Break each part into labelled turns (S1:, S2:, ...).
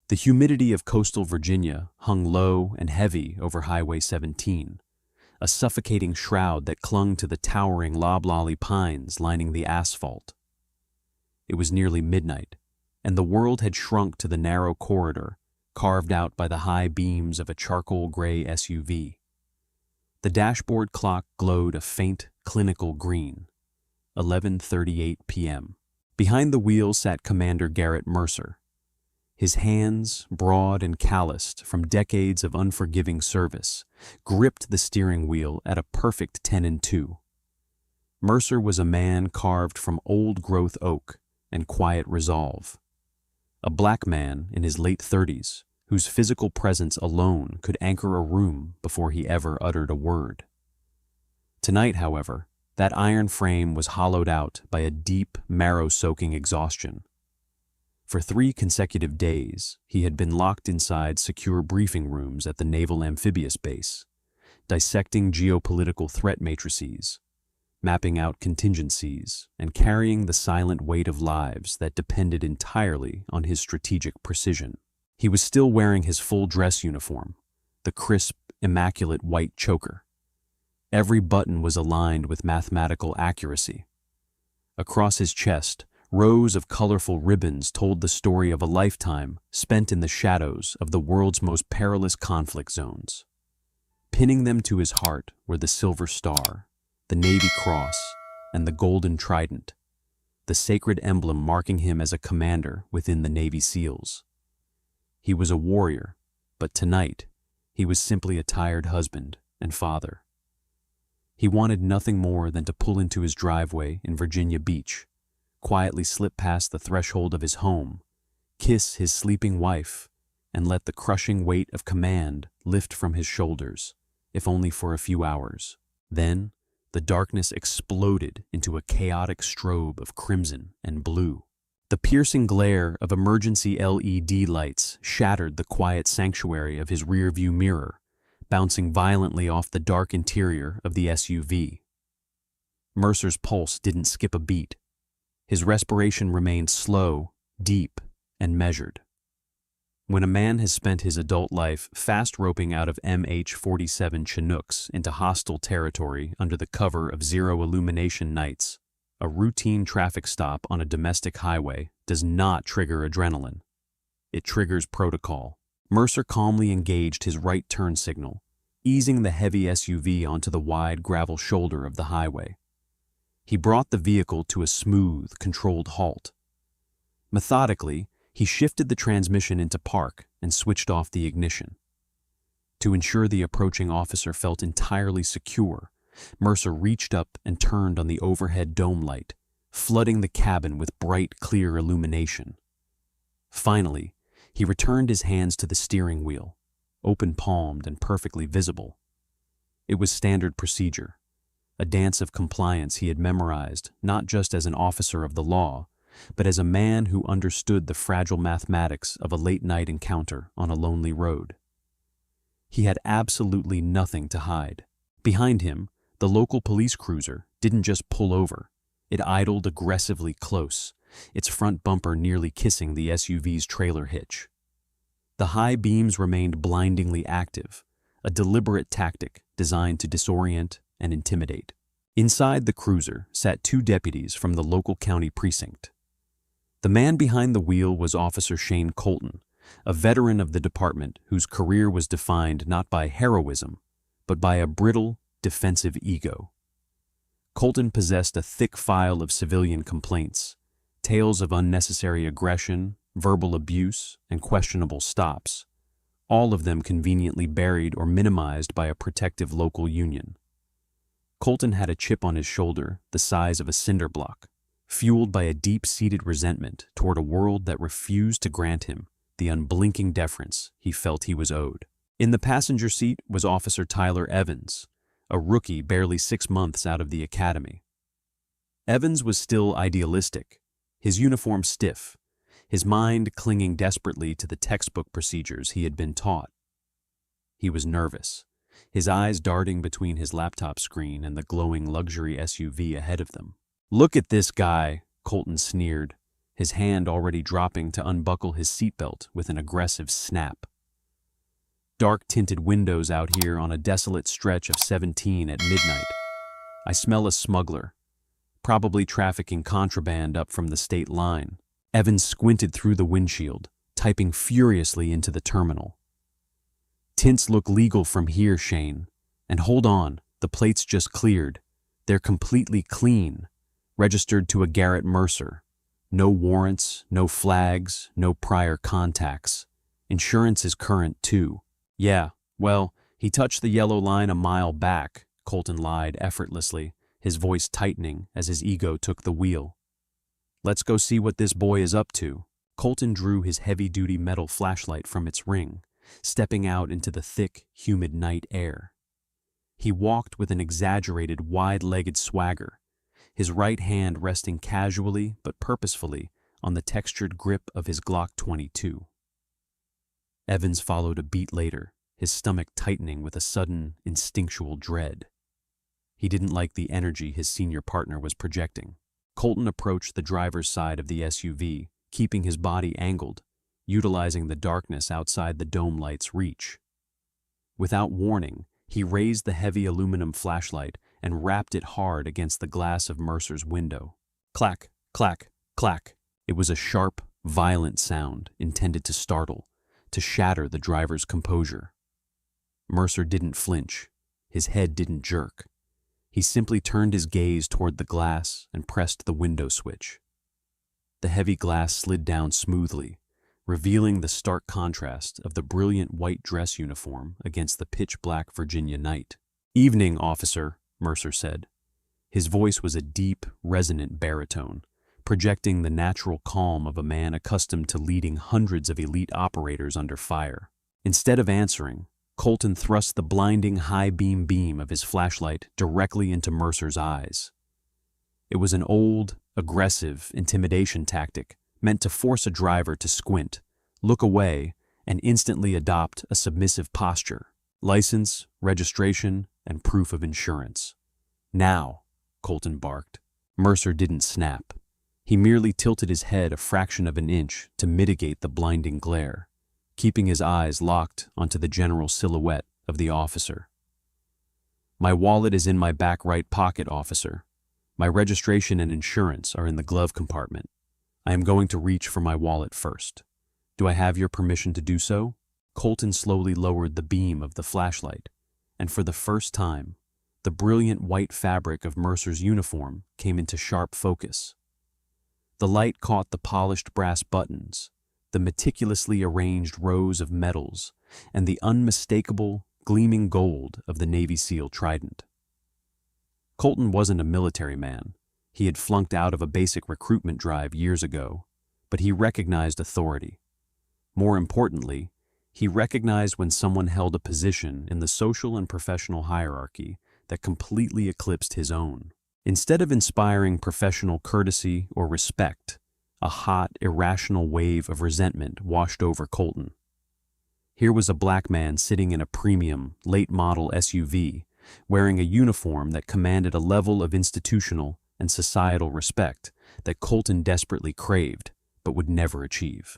S1: The humidity of coastal Virginia hung low and heavy over Highway 17, a suffocating shroud that clung to the towering loblolly pines lining the asphalt. It was nearly midnight, and the world had shrunk to the narrow corridor carved out by the high beams of a charcoal-gray SUV. The dashboard clock glowed a faint, clinical green. 11:38 p.m. Behind the wheel sat Commander Garrett Mercer. His hands, broad and calloused from decades of unforgiving service, gripped the steering wheel at a perfect 10-2. Mercer was a man carved from old-growth oak and quiet resolve. A black man in his late 30s, whose physical presence alone could anchor a room before he ever uttered a word. Tonight, however, that iron frame was hollowed out by a deep, marrow-soaking exhaustion. For 3 consecutive days, he had been locked inside secure briefing rooms at the Naval Amphibious Base, dissecting geopolitical threat matrices, mapping out contingencies, and carrying the silent weight of lives that depended entirely on his strategic precision. He was still wearing his full dress uniform, the crisp, immaculate white choker. Every button was aligned with mathematical accuracy. Across his chest, rows of colorful ribbons told the story of a lifetime spent in the shadows of the world's most perilous conflict zones. Pinning them to his heart were the Silver Star, the Navy Cross, and the Golden Trident, the sacred emblem marking him as a commander within the Navy SEALs. He was a warrior, but tonight, he was simply a tired husband and father. He wanted nothing more than to pull into his driveway in Virginia Beach, quietly slip past the threshold of his home, kiss his sleeping wife, and let the crushing weight of command lift from his shoulders, if only for a few hours. Then, the darkness exploded into a chaotic strobe of crimson and blue. The piercing glare of emergency LED lights shattered the quiet sanctuary of his rearview mirror, bouncing violently off the dark interior of the SUV. Mercer's pulse didn't skip a beat. His respiration remained slow, deep, and measured. When a man has spent his adult life fast roping out of MH-47 Chinooks into hostile territory under the cover of zero illumination nights, a routine traffic stop on a domestic highway does not trigger adrenaline. It triggers protocol. Mercer calmly engaged his right turn signal, easing the heavy SUV onto the wide gravel shoulder of the highway. He brought the vehicle to a smooth, controlled halt. Methodically, he shifted the transmission into park and switched off the ignition. To ensure the approaching officer felt entirely secure, Mercer reached up and turned on the overhead dome light, flooding the cabin with bright, clear illumination. Finally, he returned his hands to the steering wheel, open-palmed and perfectly visible. It was standard procedure, a dance of compliance he had memorized not just as an officer of the law, but as a man who understood the fragile mathematics of a late-night encounter on a lonely road. He had absolutely nothing to hide. Behind him, the local police cruiser didn't just pull over. It idled aggressively close, its front bumper nearly kissing the SUV's trailer hitch. The high beams remained blindingly active, a deliberate tactic designed to disorient and intimidate. Inside the cruiser sat 2 deputies from the local county precinct. The man behind the wheel was Officer Shane Colton, a veteran of the department whose career was defined not by heroism, but by a brittle, defensive ego. Colton possessed a thick file of civilian complaints, tales of unnecessary aggression, verbal abuse, and questionable stops, all of them conveniently buried or minimized by a protective local union. Colton had a chip on his shoulder the size of a cinder block, fueled by a deep-seated resentment toward a world that refused to grant him the unblinking deference he felt he was owed. In the passenger seat was Officer Tyler Evans, a rookie barely 6 months out of the academy. Evans was still idealistic, his uniform stiff, his mind clinging desperately to the textbook procedures he had been taught. He was nervous, his eyes darting between his laptop screen and the glowing luxury SUV ahead of them. "Look at this guy," Colton sneered, his hand already dropping to unbuckle his seatbelt with an aggressive snap. Dark-tinted windows out here on a desolate stretch of 17 at midnight. I smell a smuggler, probably trafficking contraband up from the state line. Evans squinted through the windshield, typing furiously into the terminal. Tints look legal from here, Shane. And hold on, the plates just cleared. They're completely clean, registered to a Garrett Mercer. No warrants, no flags, no prior contacts. Insurance is current too. Yeah, well, he touched the yellow line a mile back, Colton lied effortlessly, his voice tightening as his ego took the wheel. Let's go see what this boy is up to. Colton drew his heavy-duty metal flashlight from its ring, stepping out into the thick, humid night air. He walked with an exaggerated, wide-legged swagger, his right hand resting casually but purposefully on the textured grip of his Glock 22. Evans followed a beat later, his stomach tightening with a sudden, instinctual dread. He didn't like the energy his senior partner was projecting. Colton approached the driver's side of the SUV, keeping his body angled, utilizing the darkness outside the dome light's reach. Without warning, he raised the heavy aluminum flashlight and rapped it hard against the glass of Mercer's window. Clack, clack, clack. It was a sharp, violent sound intended to startle, to shatter the driver's composure. Mercer didn't flinch. His head didn't jerk. He simply turned his gaze toward the glass and pressed the window switch. The heavy glass slid down smoothly, revealing the stark contrast of the brilliant white dress uniform against the pitch-black Virginia night. "Evening, officer," Mercer said. His voice was a deep, resonant baritone, projecting the natural calm of a man accustomed to leading hundreds of elite operators under fire. Instead of answering, Colton thrust the blinding high-beam beam of his flashlight directly into Mercer's eyes. It was an old, aggressive intimidation tactic meant to force a driver to squint, look away, and instantly adopt a submissive posture. License, registration, and proof of insurance. "Now," Colton barked. Mercer didn't snap. He merely tilted his head a fraction of an inch to mitigate the blinding glare, keeping his eyes locked onto the general silhouette of the officer. "My wallet is in my back right pocket, officer. My registration and insurance are in the glove compartment. I am going to reach for my wallet first. Do I have your permission to do so?" Colton slowly lowered the beam of the flashlight, and for the first time, the brilliant white fabric of Mercer's uniform came into sharp focus. The light caught the polished brass buttons, the meticulously arranged rows of medals, and the unmistakable, gleaming gold of the Navy SEAL trident. Colton wasn't a military man. He had flunked out of a basic recruitment drive years ago, but he recognized authority. More importantly, he recognized when someone held a position in the social and professional hierarchy that completely eclipsed his own. Instead of inspiring professional courtesy or respect, a hot, irrational wave of resentment washed over Colton. Here was a black man sitting in a premium, late-model SUV, wearing a uniform that commanded a level of institutional and societal respect that Colton desperately craved, but would never achieve.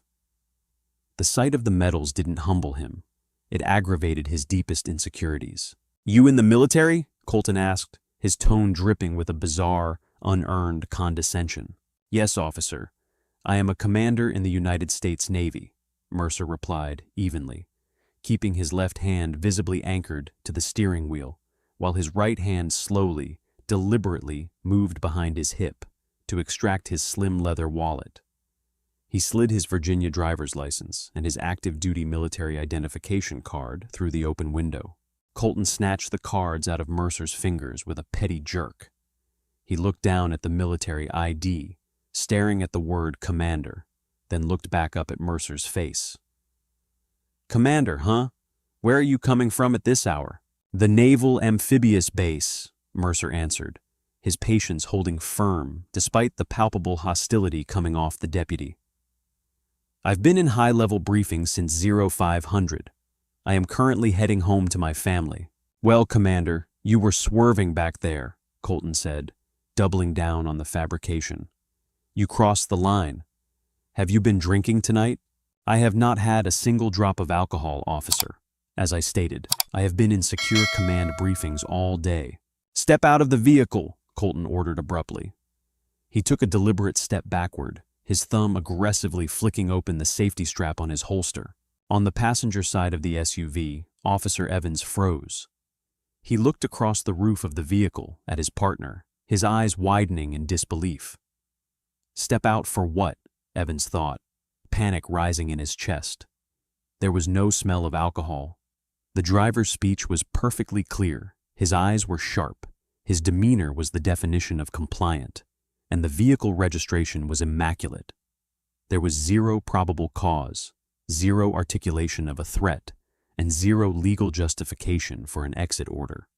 S1: The sight of the medals didn't humble him. It aggravated his deepest insecurities. "You in the military?" Colton asked, his tone dripping with a bizarre, unearned condescension. "Yes, officer. I am a commander in the United States Navy," Mercer replied evenly, keeping his left hand visibly anchored to the steering wheel, while his right hand slowly, deliberately moved behind his hip to extract his slim leather wallet. He slid his Virginia driver's license and his active-duty military identification card through the open window. Colton snatched the cards out of Mercer's fingers with a petty jerk. He looked down at the military ID, staring at the word commander, then looked back up at Mercer's face. "Commander, huh? Where are you coming from at this hour?" "The Naval Amphibious Base," Mercer answered, his patience holding firm despite the palpable hostility coming off the deputy. "I've been in high-level briefings since 0500. I am currently heading home to my family." "Well, Commander, you were swerving back there," Colton said, doubling down on the fabrication. "You crossed the line. "Have you been drinking tonight?" "I have not had a single drop of alcohol, officer. As I stated, I have been in secure command briefings all day." "Step out of the vehicle," Colton ordered abruptly. He took a deliberate step backward, his thumb aggressively flicking open the safety strap on his holster. On the passenger side of the SUV, Officer Evans froze. He looked across the roof of the vehicle at his partner, his eyes widening in disbelief. Step out for what? Evans thought, panic rising in his chest. There was no smell of alcohol. The driver's speech was perfectly clear, his eyes were sharp, his demeanor was the definition of compliant, and the vehicle registration was immaculate. There was zero probable cause, zero articulation of a threat, and zero legal justification for an exit order.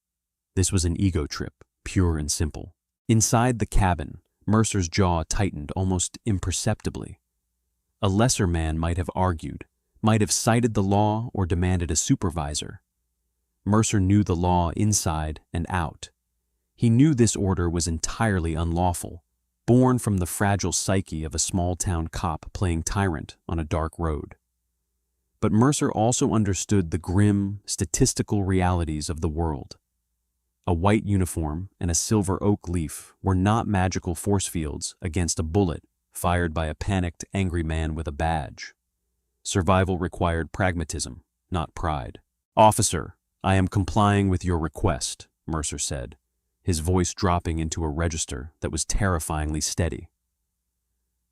S1: This was an ego trip, pure and simple. Inside the cabin, Mercer's jaw tightened almost imperceptibly. A lesser man might have argued, might have cited the law or demanded a supervisor. Mercer knew the law inside and out. He knew this order was entirely unlawful, born from the fragile psyche of a small-town cop playing tyrant on a dark road. But Mercer also understood the grim, statistical realities of the world. A white uniform and a silver oak leaf were not magical force fields against a bullet fired by a panicked, angry man with a badge. Survival required pragmatism, not pride. "Officer, I am complying with your request," Mercer said, his voice dropping into a register that was terrifyingly steady.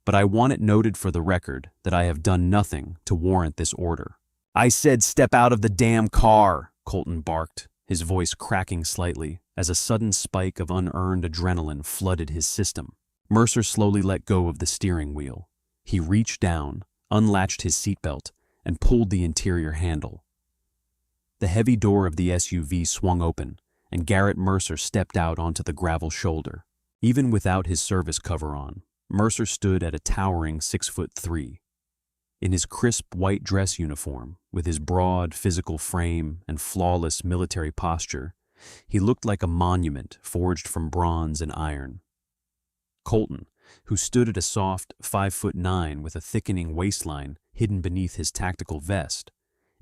S1: "But I want it noted for the record that I have done nothing to warrant this order." "I said step out of the damn car," Colton barked, his voice cracking slightly as a sudden spike of unearned adrenaline flooded his system. Mercer slowly let go of the steering wheel. He reached down, unlatched his seatbelt, and pulled the interior handle. The heavy door of the SUV swung open, and Garrett Mercer stepped out onto the gravel shoulder. Even without his service cover on, Mercer stood at a towering 6'3". In his crisp white dress uniform, with his broad physical frame and flawless military posture, he looked like a monument forged from bronze and iron. Colton, who stood at a soft 5'9" with a thickening waistline hidden beneath his tactical vest,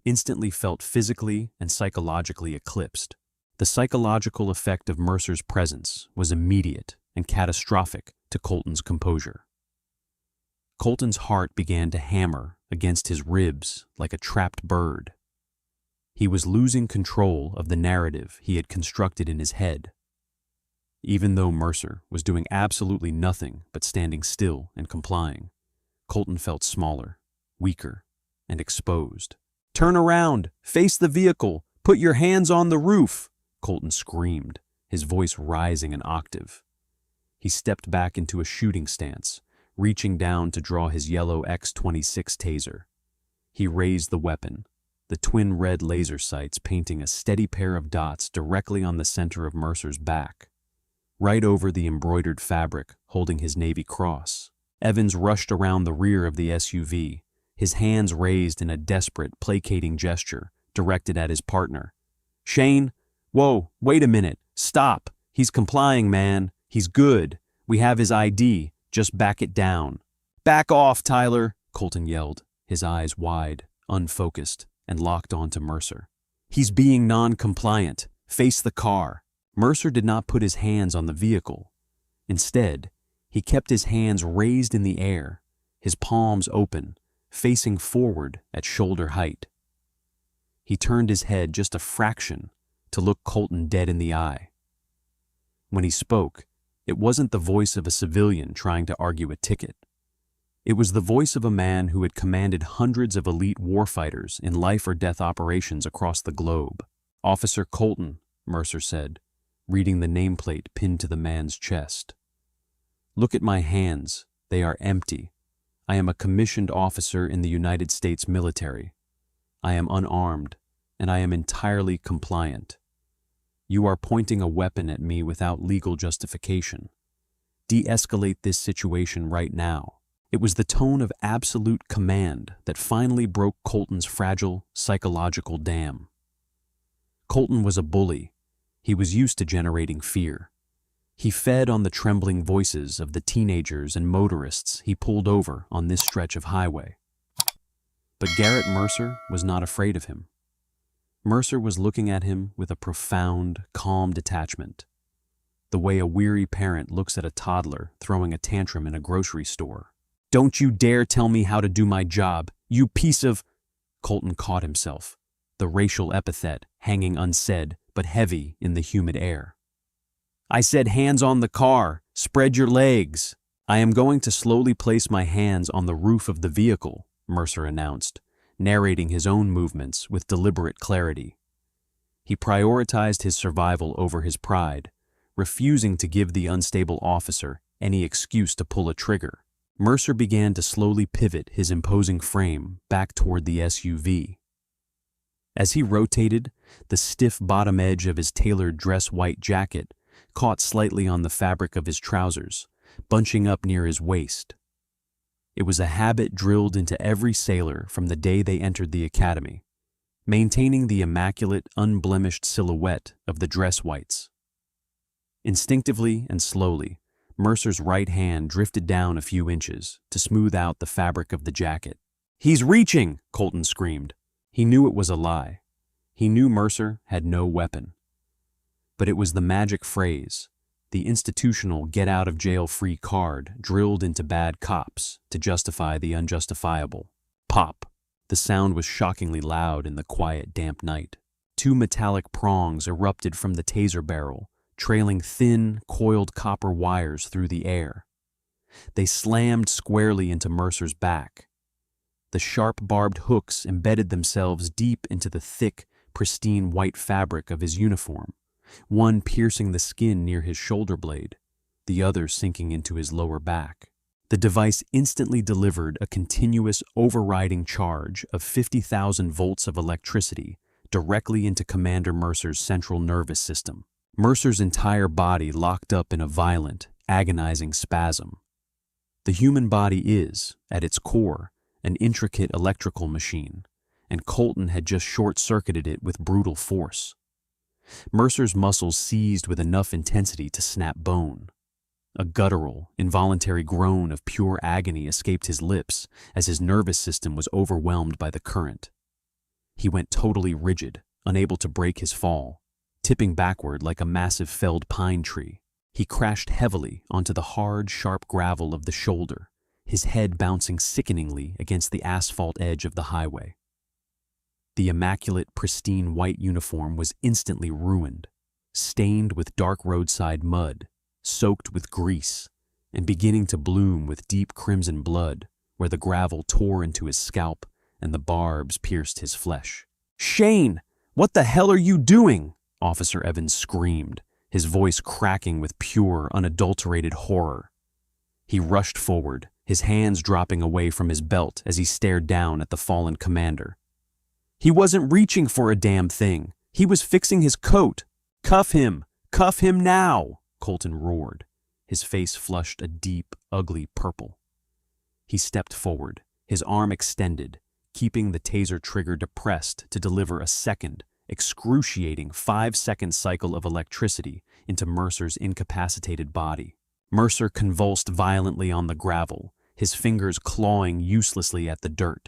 S1: instantly felt physically and psychologically eclipsed. The psychological effect of Mercer's presence was immediate and catastrophic to Colton's composure. Colton's heart began to hammer against his ribs like a trapped bird. He was losing control of the narrative he had constructed in his head. Even though Mercer was doing absolutely nothing but standing still and complying, Colton felt smaller, weaker, and exposed. "Turn around! Face the vehicle! Put your hands on the roof!" Colton screamed, his voice rising an octave. He stepped back into a shooting stance, reaching down to draw his yellow X-26 taser. He raised the weapon, the twin red laser sights painting a steady pair of dots directly on the center of Mercer's back, right over the embroidered fabric holding his Navy cross. Evans rushed around the rear of the SUV, his hands raised in a desperate, placating gesture directed at his partner. "Shane, whoa, wait a minute, stop. He's complying, man. He's good. We have his ID. Just back it down." "Back off, Tyler," Colton yelled, his eyes wide, unfocused, and locked onto Mercer. "He's being non-compliant. Face the car." Mercer did not put his hands on the vehicle. Instead, he kept his hands raised in the air, his palms open, facing forward at shoulder height. He turned his head just a fraction to look Colton dead in the eye. When he spoke, it wasn't the voice of a civilian trying to argue a ticket. It was the voice of a man who had commanded hundreds of elite warfighters in life-or-death operations across the globe. "Officer Colton," Mercer said, reading the nameplate pinned to the man's chest. "Look at my hands. They are empty. I am a commissioned officer in the United States military. I am unarmed, and I am entirely compliant. You are pointing a weapon at me without legal justification. De-escalate this situation right now." It was the tone of absolute command that finally broke Colton's fragile, psychological dam. Colton was a bully. He was used to generating fear. He fed on the trembling voices of the teenagers and motorists he pulled over on this stretch of highway. But Garrett Mercer was not afraid of him. Mercer was looking at him with a profound, calm detachment, the way a weary parent looks at a toddler throwing a tantrum in a grocery store. "Don't you dare tell me how to do my job, you piece of—" Colton caught himself, the racial epithet hanging unsaid but heavy in the humid air. "I said hands on the car, spread your legs." "I am going to slowly place my hands on the roof of the vehicle," Mercer announced, narrating his own movements with deliberate clarity. He prioritized his survival over his pride, refusing to give the unstable officer any excuse to pull a trigger. Mercer began to slowly pivot his imposing frame back toward the SUV. As he rotated, the stiff bottom edge of his tailored dress white jacket caught slightly on the fabric of his trousers, bunching up near his waist. It was a habit drilled into every sailor from the day they entered the academy, maintaining the immaculate, unblemished silhouette of the dress whites. Instinctively and slowly, Mercer's right hand drifted down a few inches to smooth out the fabric of the jacket. "He's reaching!" Colton screamed. He knew it was a lie. He knew Mercer had no weapon. But it was the magic phrase, the institutional get-out-of-jail-free card drilled into bad cops to justify the unjustifiable. Pop! The sound was shockingly loud in the quiet, damp night. Two metallic prongs erupted from the taser barrel, trailing thin, coiled copper wires through the air. They slammed squarely into Mercer's back. The sharp barbed hooks embedded themselves deep into the thick, pristine white fabric of his uniform, one piercing the skin near his shoulder blade, the other sinking into his lower back. The device instantly delivered a continuous overriding charge of 50,000 volts of electricity directly into Commander Mercer's central nervous system. Mercer's entire body locked up in a violent, agonizing spasm. The human body is, at its core, an intricate electrical machine, and Colton had just short-circuited it with brutal force. Mercer's muscles seized with enough intensity to snap bone. A guttural, involuntary groan of pure agony escaped his lips as his nervous system was overwhelmed by the current. He went totally rigid, unable to break his fall, tipping backward like a massive felled pine tree. He crashed heavily onto the hard, sharp gravel of the shoulder, his head bouncing sickeningly against the asphalt edge of the highway. The immaculate, pristine white uniform was instantly ruined, stained with dark roadside mud, soaked with grease, and beginning to bloom with deep crimson blood where the gravel tore into his scalp and the barbs pierced his flesh. "Shane, what the hell are you doing?" Officer Evans screamed, his voice cracking with pure, unadulterated horror. He rushed forward, his hands dropping away from his belt as he stared down at the fallen commander. "He wasn't reaching for a damn thing. He was fixing his coat. Cuff him! Cuff him now!" Colton roared, his face flushed a deep, ugly purple. He stepped forward, his arm extended, keeping the taser trigger depressed to deliver a second, excruciating 5-second cycle of electricity into Mercer's incapacitated body. Mercer convulsed violently on the gravel, his fingers clawing uselessly at the dirt.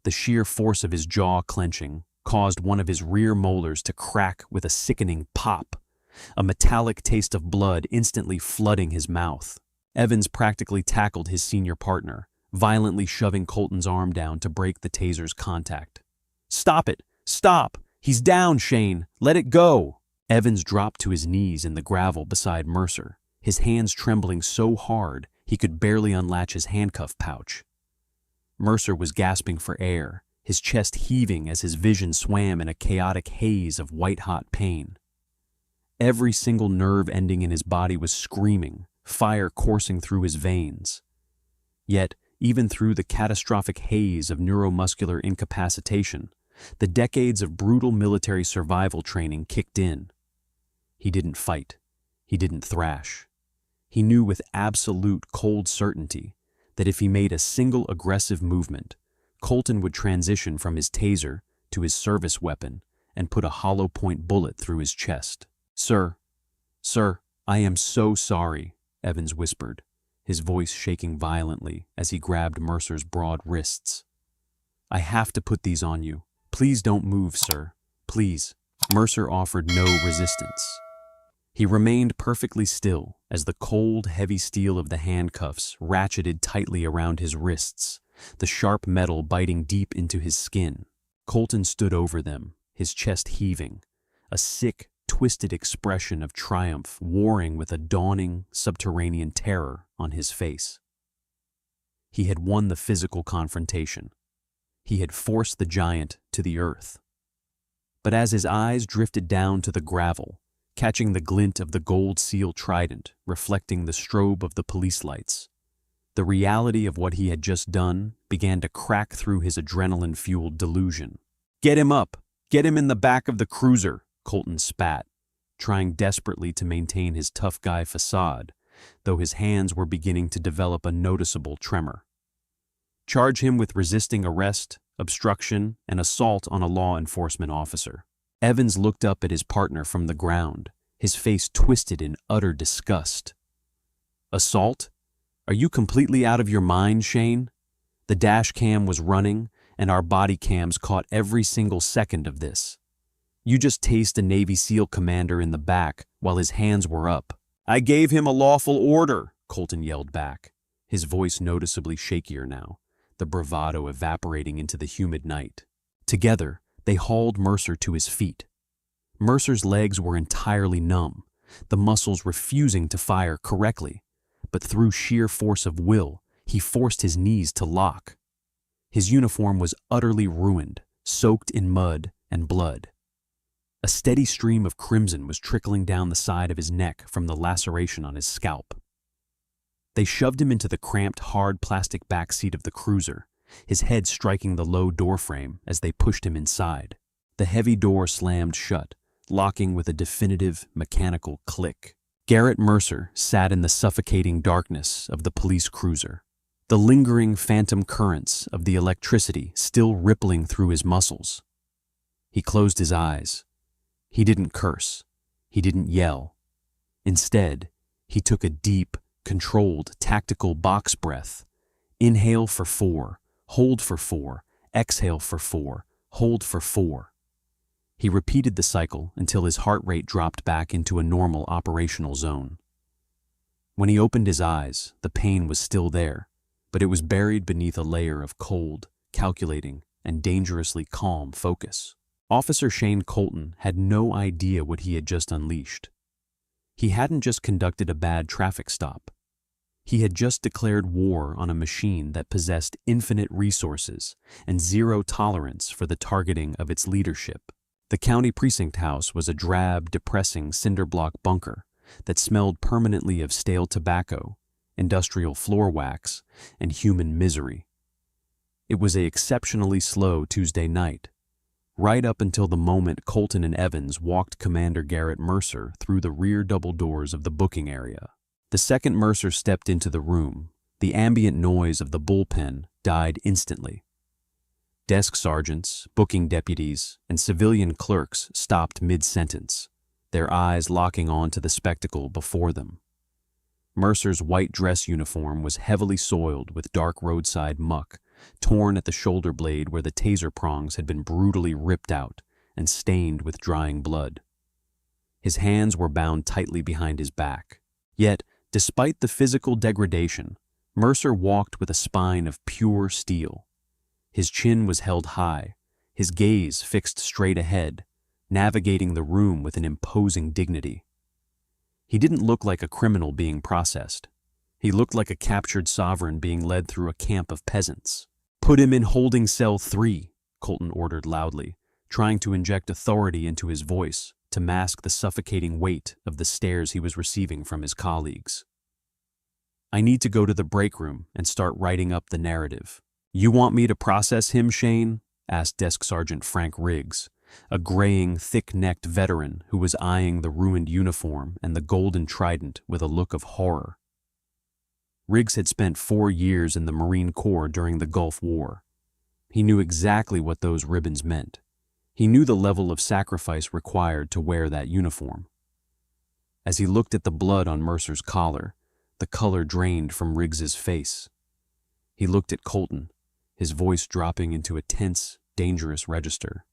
S1: The sheer force of his jaw clenching caused one of his rear molars to crack with a sickening pop, a metallic taste of blood instantly flooding his mouth. Evans practically tackled his senior partner, violently shoving Colton's arm down to break the taser's contact. "Stop it! Stop! He's down, Shane! Let it go!" Evans dropped to his knees in the gravel beside Mercer, his hands trembling so hard he could barely unlatch his handcuff pouch. Mercer was gasping for air, his chest heaving as his vision swam in a chaotic haze of white-hot pain. Every single nerve ending in his body was screaming, fire coursing through his veins. Yet, even through the catastrophic haze of neuromuscular incapacitation, the decades of brutal military survival training kicked in. He didn't fight. He didn't thrash. He knew with absolute cold certainty that if he made a single aggressive movement, Colton would transition from his taser to his service weapon and put a hollow point bullet through his chest. Sir, "I am so sorry," Evans whispered, his voice shaking violently as he grabbed Mercer's broad wrists. "I have to put these on you. Please don't move, sir. Please." Mercer offered no resistance. He remained perfectly still as the cold, heavy steel of the handcuffs ratcheted tightly around his wrists, the sharp metal biting deep into his skin. Colton stood over them, his chest heaving, a sick, twisted expression of triumph warring with a dawning, subterranean terror on his face. He had won the physical confrontation. He had forced the giant to the earth. But as his eyes drifted down to the gravel, catching the glint of the gold seal trident reflecting the strobe of the police lights, the reality of what he had just done began to crack through his adrenaline-fueled delusion. "Get him up! Get him in the back of the cruiser!" Colton spat, trying desperately to maintain his tough guy facade, though his hands were beginning to develop a noticeable tremor. "Charge him with resisting arrest, obstruction, and assault on a law enforcement officer." Evans looked up at his partner from the ground, his face twisted in utter disgust. "Assault? Are you completely out of your mind, Shane? The dash cam was running, and our body cams caught every single second of this. You just tased a Navy SEAL commander in the back while his hands were up." "I gave him a lawful order," Colton yelled back, his voice noticeably shakier now, the bravado evaporating into the humid night. Together, they hauled Mercer to his feet. Mercer's legs were entirely numb, the muscles refusing to fire correctly, but through sheer force of will, he forced his knees to lock. His uniform was utterly ruined, soaked in mud and blood. A steady stream of crimson was trickling down the side of his neck from the laceration on his scalp. They shoved him into the cramped, hard plastic back seat of the cruiser, his head striking the low doorframe as they pushed him inside. The heavy door slammed shut, locking with a definitive, mechanical click. Garrett Mercer sat in the suffocating darkness of the police cruiser, the lingering phantom currents of the electricity still rippling through his muscles. He closed his eyes. He didn't curse. He didn't yell. Instead, he took a deep, controlled, tactical box breath. Inhale for 4, hold for 4, exhale for 4, hold for 4. He repeated the cycle until his heart rate dropped back into a normal operational zone. When he opened his eyes, the pain was still there, but it was buried beneath a layer of cold, calculating, and dangerously calm focus. Officer Shane Colton had no idea what he had just unleashed. He hadn't just conducted a bad traffic stop. He had just declared war on a machine that possessed infinite resources and zero tolerance for the targeting of its leadership. The county precinct house was a drab, depressing cinder-block bunker that smelled permanently of stale tobacco, industrial floor wax, and human misery. It was an exceptionally slow Tuesday night, right up until the moment Colton and Evans walked Commander Garrett Mercer through the rear double doors of the booking area. The second Mercer stepped into the room, the ambient noise of the bullpen died instantly. Desk sergeants, booking deputies, and civilian clerks stopped mid-sentence, their eyes locking on to the spectacle before them. Mercer's white dress uniform was heavily soiled with dark roadside muck, torn at the shoulder blade where the taser prongs had been brutally ripped out and stained with drying blood. His hands were bound tightly behind his back. Yet, despite the physical degradation, Mercer walked with a spine of pure steel. His chin was held high, his gaze fixed straight ahead, navigating the room with an imposing dignity. He didn't look like a criminal being processed. He looked like a captured sovereign being led through a camp of peasants. "Put him in holding cell 3, Colton ordered loudly, trying to inject authority into his voice to mask the suffocating weight of the stares he was receiving from his colleagues. "I need to go to the break room and start writing up the narrative." "You want me to process him, Shane?" asked Desk Sergeant Frank Riggs, a graying, thick-necked veteran who was eyeing the ruined uniform and the golden trident with a look of horror. Riggs had spent 4 years in the Marine Corps during the Gulf War. He knew exactly what those ribbons meant. He knew the level of sacrifice required to wear that uniform. As he looked at the blood on Mercer's collar, the color drained from Riggs's face. He looked at Colton, his voice dropping into a tense, dangerous register.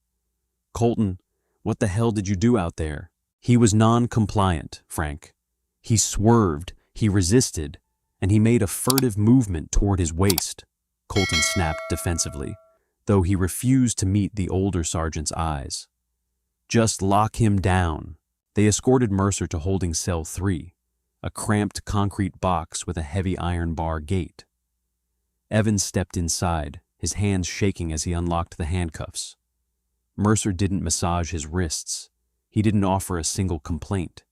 S1: "Colton, what the hell did you do out there?" "He was non-compliant, Frank. He swerved, he resisted, and he made a furtive movement toward his waist," Colton snapped defensively, though he refused to meet the older sergeant's eyes. "Just lock him down." They escorted Mercer to holding cell 3, a cramped concrete box with a heavy iron bar gate. Evans stepped inside, his hands shaking as he unlocked the handcuffs. Mercer didn't massage his wrists. He didn't offer a single complaint.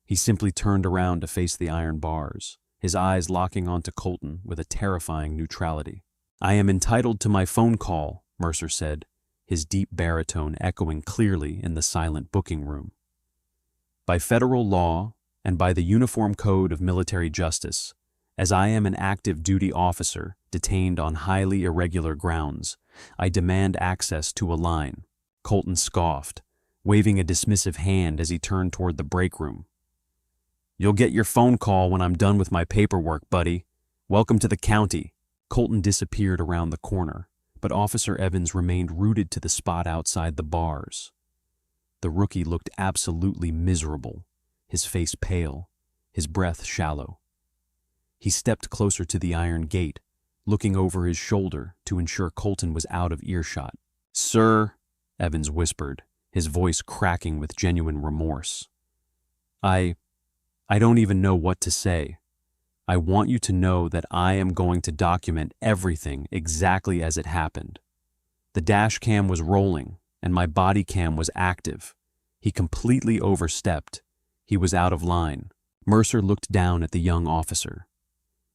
S1: He simply turned around to face the iron bars, his eyes locking onto Colton with a terrifying neutrality. "I am entitled to my phone call," Mercer said, his deep baritone echoing clearly in the silent booking room. "By federal law and by the Uniform Code of Military Justice, as I am an active duty officer detained on highly irregular grounds, I demand access to a line." Colton scoffed, waving a dismissive hand as he turned toward the break room. "You'll get your phone call when I'm done with my paperwork, buddy. Welcome to the county." Colton disappeared around the corner, but Officer Evans remained rooted to the spot outside the bars. The rookie looked absolutely miserable, his face pale, his breath shallow. He stepped closer to the iron gate, looking over his shoulder to ensure Colton was out of earshot. "Sir," Evans whispered, his voice cracking with genuine remorse. I don't even know what to say. I want you to know that I am going to document everything exactly as it happened. The dash cam was rolling, and my body cam was active. He completely overstepped. He was out of line." Mercer looked down at the young officer.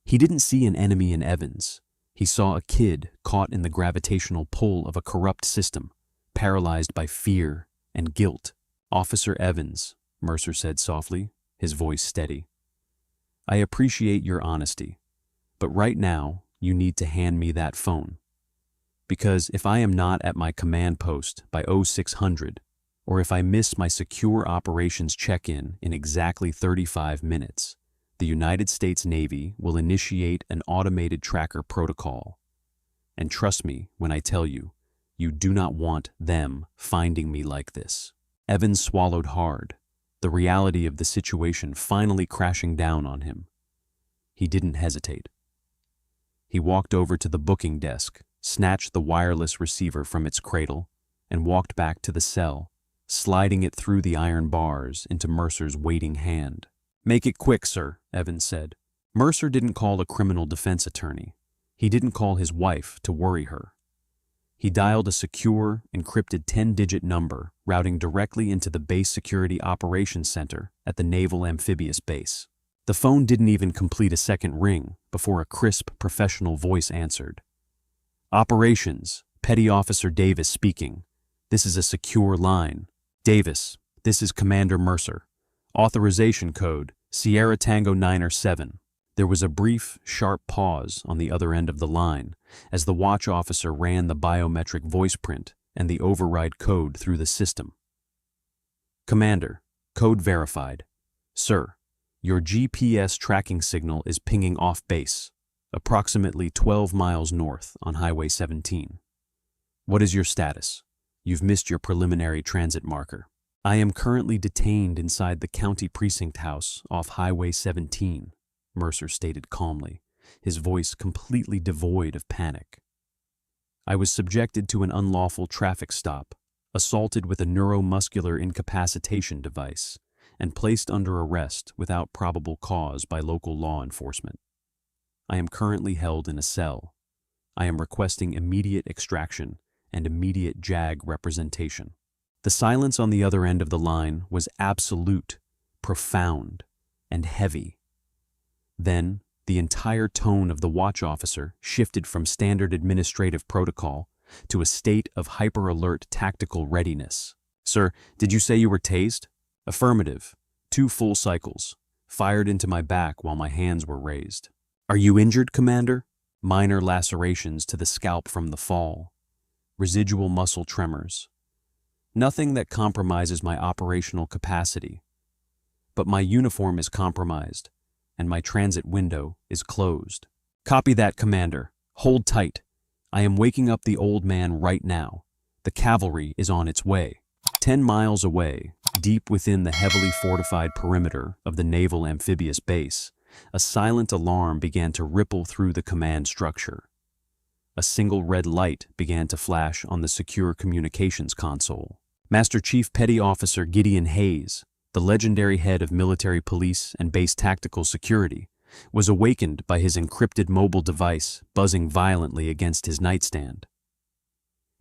S1: He didn't see an enemy in Evans. He saw a kid caught in the gravitational pull of a corrupt system, paralyzed by fear and guilt. "Officer Evans," Mercer said softly, his voice steady, "I appreciate your honesty, but right now you need to hand me that phone. Because if I am not at my command post by 0600, or if I miss my secure operations check-in in exactly 35 minutes, the United States Navy will initiate an automated tracker protocol. And trust me when I tell you, you do not want them finding me like this." Evans swallowed hard, the reality of the situation finally crashing down on him. He didn't hesitate. He walked over to the booking desk, snatched the wireless receiver from its cradle, and walked back to the cell, sliding it through the iron bars into Mercer's waiting hand. "Make it quick, sir," Evans said. Mercer didn't call a criminal defense attorney. He didn't call his wife to worry her. He dialed a secure, encrypted 10-digit number routing directly into the Base Security Operations Center at the Naval Amphibious Base. The phone didn't even complete a second ring before a crisp, professional voice answered. "Operations, Petty Officer Davis speaking. This is a secure line. Davis, this is Commander Mercer. Authorization code, Sierra Tango 907. There was a brief, sharp pause on the other end of the line as the watch officer ran the biometric voice print and the override code through the system. "Commander, code verified. Sir, your GPS tracking signal is pinging off base, approximately 12 miles north on Highway 17. What is your status? You've missed your preliminary transit marker." "I am currently detained inside the county precinct house off Highway 17, Mercer stated calmly, his voice completely devoid of panic. "I was subjected to an unlawful traffic stop, assaulted with a neuromuscular incapacitation device, and placed under arrest without probable cause by local law enforcement. I am currently held in a cell. I am requesting immediate extraction and immediate JAG representation." The silence on the other end of the line was absolute, profound, and heavy. Then, the entire tone of the watch officer shifted from standard administrative protocol to a state of hyper-alert tactical readiness. "Sir, did you say you were tased?" "Affirmative. 2 full cycles. Fired into my back while my hands were raised." "Are you injured, Commander?" "Minor lacerations to the scalp from the fall. Residual muscle tremors. Nothing that compromises my operational capacity. but my uniform is compromised, and my transit window is closed. Copy that, Commander. Hold tight. I am waking up the old man right now. The cavalry is on its way. 10 miles away, deep within the heavily fortified perimeter of the Naval Amphibious Base, a silent alarm began to ripple through the command structure. A single red light began to flash on the secure communications console. Master Chief Petty Officer Gideon Hayes, the legendary head of military police and base tactical security, was awakened by his encrypted mobile device buzzing violently against his nightstand.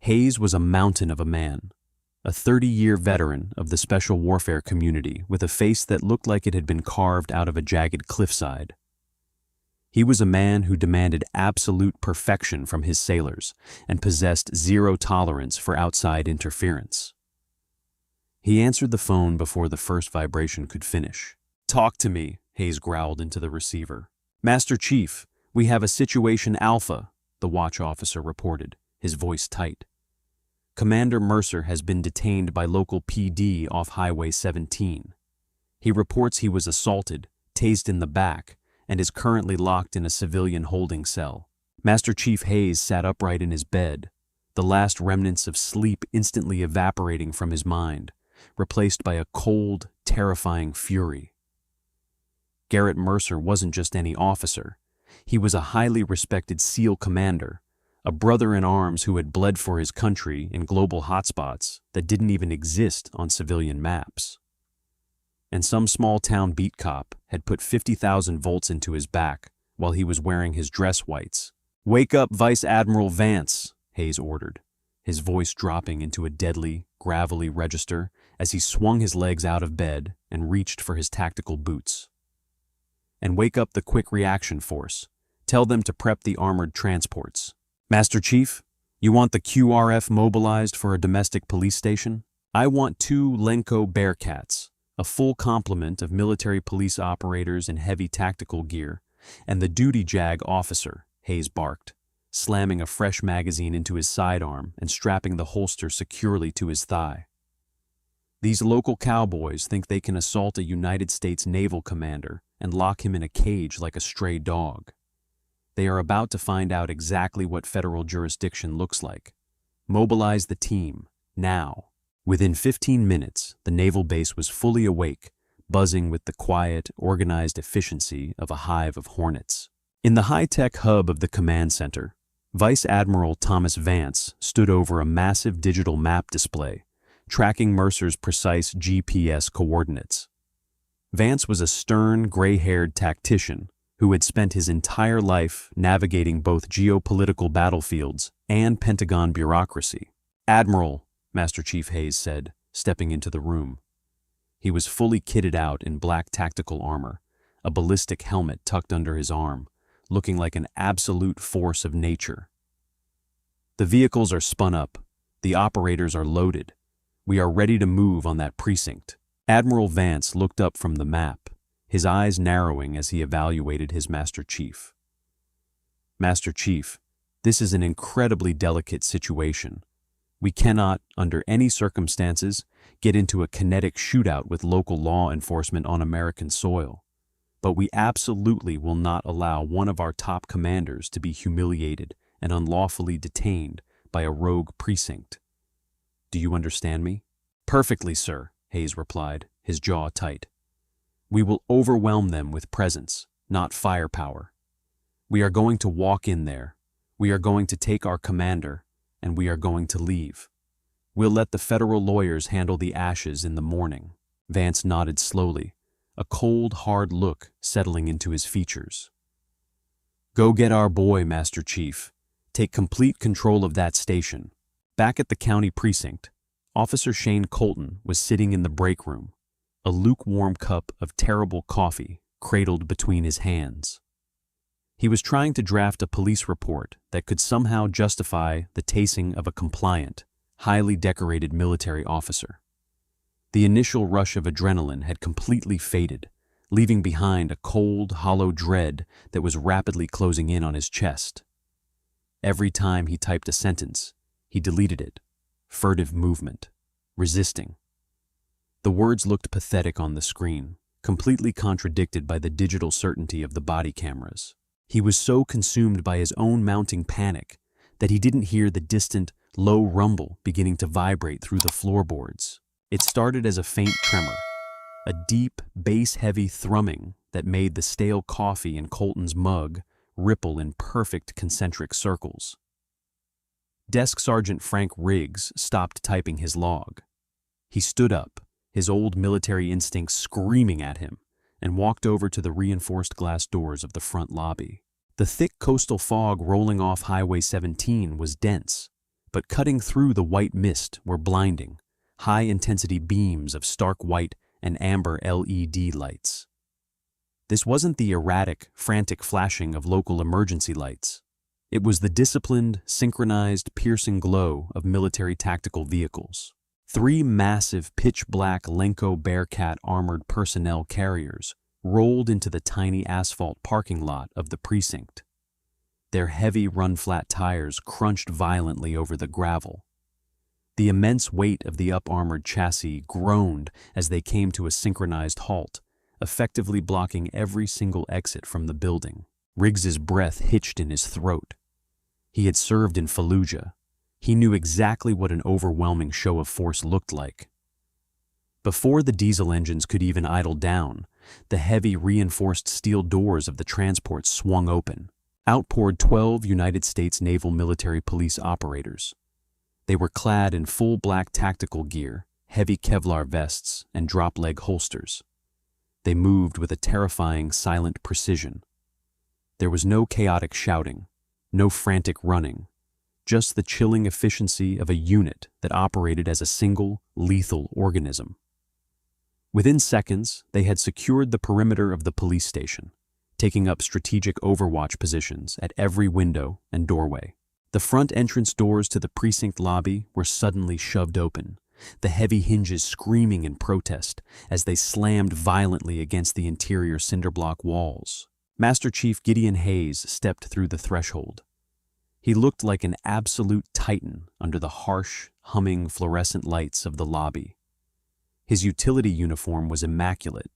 S1: Hayes was a mountain of a man, a 30-year veteran of the special warfare community with a face that looked like it had been carved out of a jagged cliffside. He was a man who demanded absolute perfection from his sailors and possessed zero tolerance for outside interference. He answered the phone before the first vibration could finish. "Talk to me," Hayes growled into the receiver. "Master Chief, we have a situation Alpha," the watch officer reported, his voice tight. "Commander Mercer has been detained by local PD off Highway 17. He reports he was assaulted, tased in the back, and is currently locked in a civilian holding cell." Master Chief Hayes sat upright in his bed, the last remnants of sleep instantly evaporating from his mind, replaced by a cold, terrifying fury. Garrett Mercer wasn't just any officer. He was a highly respected SEAL commander, a brother in arms who had bled for his country in global hotspots that didn't even exist on civilian maps. And some small-town beat cop had put 50,000 volts into his back while he was wearing his dress whites. "Wake up, Vice Admiral Vance," Hayes ordered, his voice dropping into a deadly, gravelly register as he swung his legs out of bed and reached for his tactical boots. "And wake up the Quick Reaction Force. Tell them to prep the armored transports. Master Chief, you want the QRF mobilized for a domestic police station? I want 2 Lenko Bearcats, a full complement of military police operators in heavy tactical gear, and the duty JAG officer," Hayes barked, slamming a fresh magazine into his sidearm and strapping the holster securely to his thigh. "These local cowboys think they can assault a United States naval commander and lock him in a cage like a stray dog. They are about to find out exactly what federal jurisdiction looks like. Mobilize the team, now." Within 15 minutes, the naval base was fully awake, buzzing with the quiet, organized efficiency of a hive of hornets. In the high-tech hub of the command center, Vice Admiral Thomas Vance stood over a massive digital map display, tracking Mercer's precise GPS coordinates. Vance was a stern, gray-haired tactician who had spent his entire life navigating both geopolitical battlefields and Pentagon bureaucracy. "Admiral," Master Chief Hayes said, stepping into the room. He was fully kitted out in black tactical armor, a ballistic helmet tucked under his arm, looking like an absolute force of nature. "The vehicles are spun up. The operators are loaded. We are ready to move on that precinct." Admiral Vance looked up from the map, his eyes narrowing as he evaluated his Master Chief. "Master Chief, this is an incredibly delicate situation. We cannot, under any circumstances, get into a kinetic shootout with local law enforcement on American soil. But we absolutely will not allow one of our top commanders to be humiliated and unlawfully detained by a rogue precinct. Do you understand me?" "Perfectly, sir," Hayes replied, his jaw tight. "We will overwhelm them with presence, not firepower. We are going to walk in there. We are going to take our commander, and we are going to leave. We'll let the federal lawyers handle the ashes in the morning." Vance nodded slowly, a cold, hard look settling into his features. "Go get our boy, Master Chief. Take complete control of that station." Back at the county precinct, Officer Shane Colton was sitting in the break room, a lukewarm cup of terrible coffee cradled between his hands. He was trying to draft a police report that could somehow justify the tasing of a compliant, highly decorated military officer. The initial rush of adrenaline had completely faded, leaving behind a cold, hollow dread that was rapidly closing in on his chest. Every time he typed a sentence, he deleted it. Furtive movement. Resisting. The words looked pathetic on the screen, completely contradicted by the digital certainty of the body cameras. He was so consumed by his own mounting panic that he didn't hear the distant, low rumble beginning to vibrate through the floorboards. It started as a faint tremor, a deep, bass-heavy thrumming that made the stale coffee in Colton's mug ripple in perfect concentric circles. Desk Sergeant Frank Riggs stopped typing his log. He stood up, his old military instincts screaming at him, and walked over to the reinforced glass doors of the front lobby. The thick coastal fog rolling off Highway 17 was dense, but cutting through the white mist were blinding, high-intensity beams of stark white and amber LED lights. This wasn't the erratic, frantic flashing of local emergency lights. It was the disciplined, synchronized, piercing glow of military tactical vehicles. 3 massive, pitch-black Lenco Bearcat armored personnel carriers rolled into the tiny asphalt parking lot of the precinct. Their heavy run-flat tires crunched violently over the gravel. The immense weight of the up-armored chassis groaned as they came to a synchronized halt, effectively blocking every single exit from the building. Riggs's breath hitched in his throat. He had served in Fallujah. He knew exactly what an overwhelming show of force looked like. Before the diesel engines could even idle down, the heavy reinforced steel doors of the transport swung open. Out poured 12 United States Naval Military Police operators. They were clad in full black tactical gear, heavy Kevlar vests, and drop-leg holsters. They moved with a terrifying, silent precision. There was no chaotic shouting, no frantic running, just the chilling efficiency of a unit that operated as a single, lethal organism. Within seconds, they had secured the perimeter of the police station, taking up strategic overwatch positions at every window and doorway. The front entrance doors to the precinct lobby were suddenly shoved open, the heavy hinges screaming in protest as they slammed violently against the interior cinderblock walls. Master Chief Gideon Hayes stepped through the threshold. He looked like an absolute titan under the harsh, humming fluorescent lights of the lobby. His utility uniform was immaculate,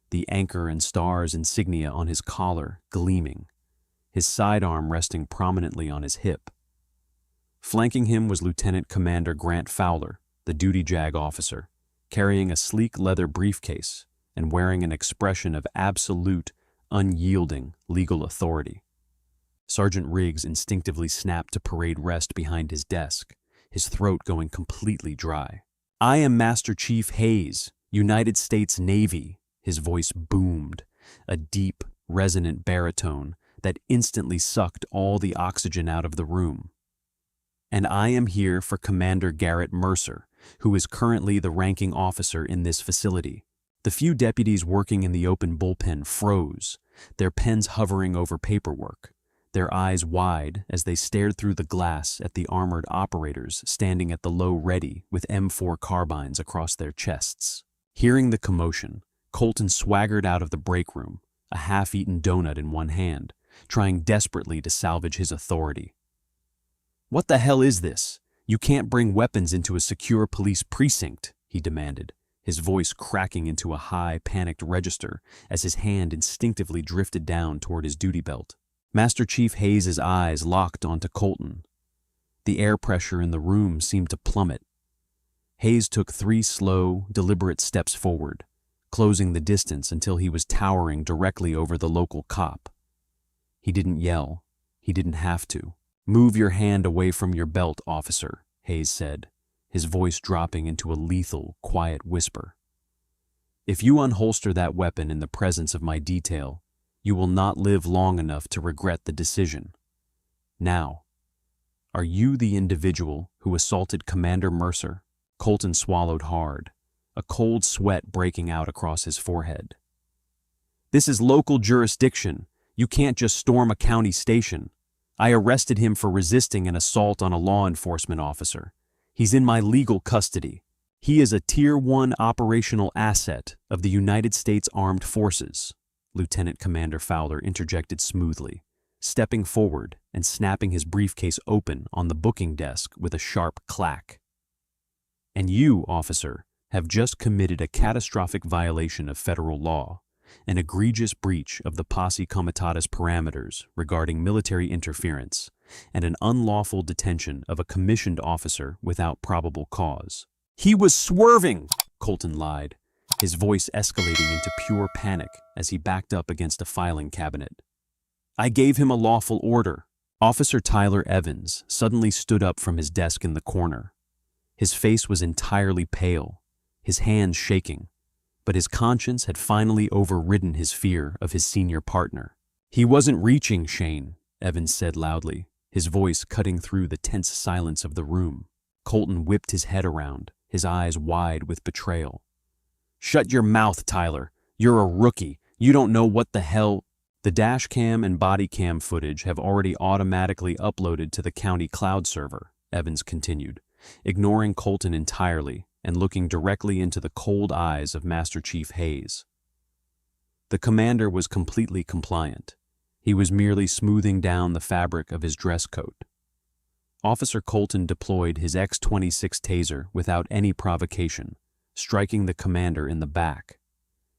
S1: the anchor and stars insignia on his collar gleaming, his sidearm resting prominently on his hip. Flanking him was Lieutenant Commander Grant Fowler, the duty JAG officer, carrying a sleek leather briefcase and wearing an expression of absolute, unyielding legal authority. Sergeant Riggs instinctively snapped to parade rest behind his desk, his throat going completely dry. "I am Master Chief Hayes, United States Navy," his voice boomed, a deep, resonant baritone that instantly sucked all the oxygen out of the room. "And I am here for Commander Garrett Mercer, who is currently the ranking officer in this facility." The few deputies working in the open bullpen froze, their pens hovering over paperwork, their eyes wide as they stared through the glass at the armored operators standing at the low ready with M4 carbines across their chests. Hearing the commotion, Colton swaggered out of the break room, a half-eaten donut in one hand, trying desperately to salvage his authority. "What the hell is this? You can't bring weapons into a secure police precinct," he demanded, his voice cracking into a high, panicked register as his hand instinctively drifted down toward his duty belt. Master Chief Hayes' eyes locked onto Colton. The air pressure in the room seemed to plummet. Hayes took 3 slow, deliberate steps forward, closing the distance until he was towering directly over the local cop. He didn't yell. He didn't have to. "Move your hand away from your belt, officer," Hayes said, his voice dropping into a lethal, quiet whisper. "If you unholster that weapon in the presence of my detail, you will not live long enough to regret the decision. Now, are you the individual who assaulted Commander Mercer?" Colton swallowed hard, a cold sweat breaking out across his forehead. "This is local jurisdiction. You can't just storm a county station. I arrested him for resisting an assault on a law enforcement officer. He's in my legal custody. He is a Tier 1 operational asset of the United States Armed Forces," Lieutenant Commander Fowler interjected smoothly, stepping forward and snapping his briefcase open on the booking desk with a sharp clack. "And you, officer, have just committed a catastrophic violation of federal law, an egregious breach of the posse comitatus parameters regarding military interference, and an unlawful detention of a commissioned officer without probable cause. He was swerving, Colton lied, his voice escalating into pure panic as he backed up against a filing cabinet. I gave him a lawful order. Officer Tyler Evans suddenly stood up from his desk in the corner. His face was entirely pale, his hands shaking, but his conscience had finally overridden his fear of his senior partner. He wasn't reaching, Shane, Evans said loudly, his voice cutting through the tense silence of the room. Colton whipped his head around, his eyes wide with betrayal. Shut your mouth, Tyler. You're a rookie. You don't know what the hell. The dash cam and body cam footage have already automatically uploaded to the county cloud server, Evans continued, ignoring Colton entirely and looking directly into the cold eyes of Master Chief Hayes. The commander was completely compliant. He was merely smoothing down the fabric of his dress coat. Officer Colton deployed his X-26 taser without any provocation, striking the commander in the back.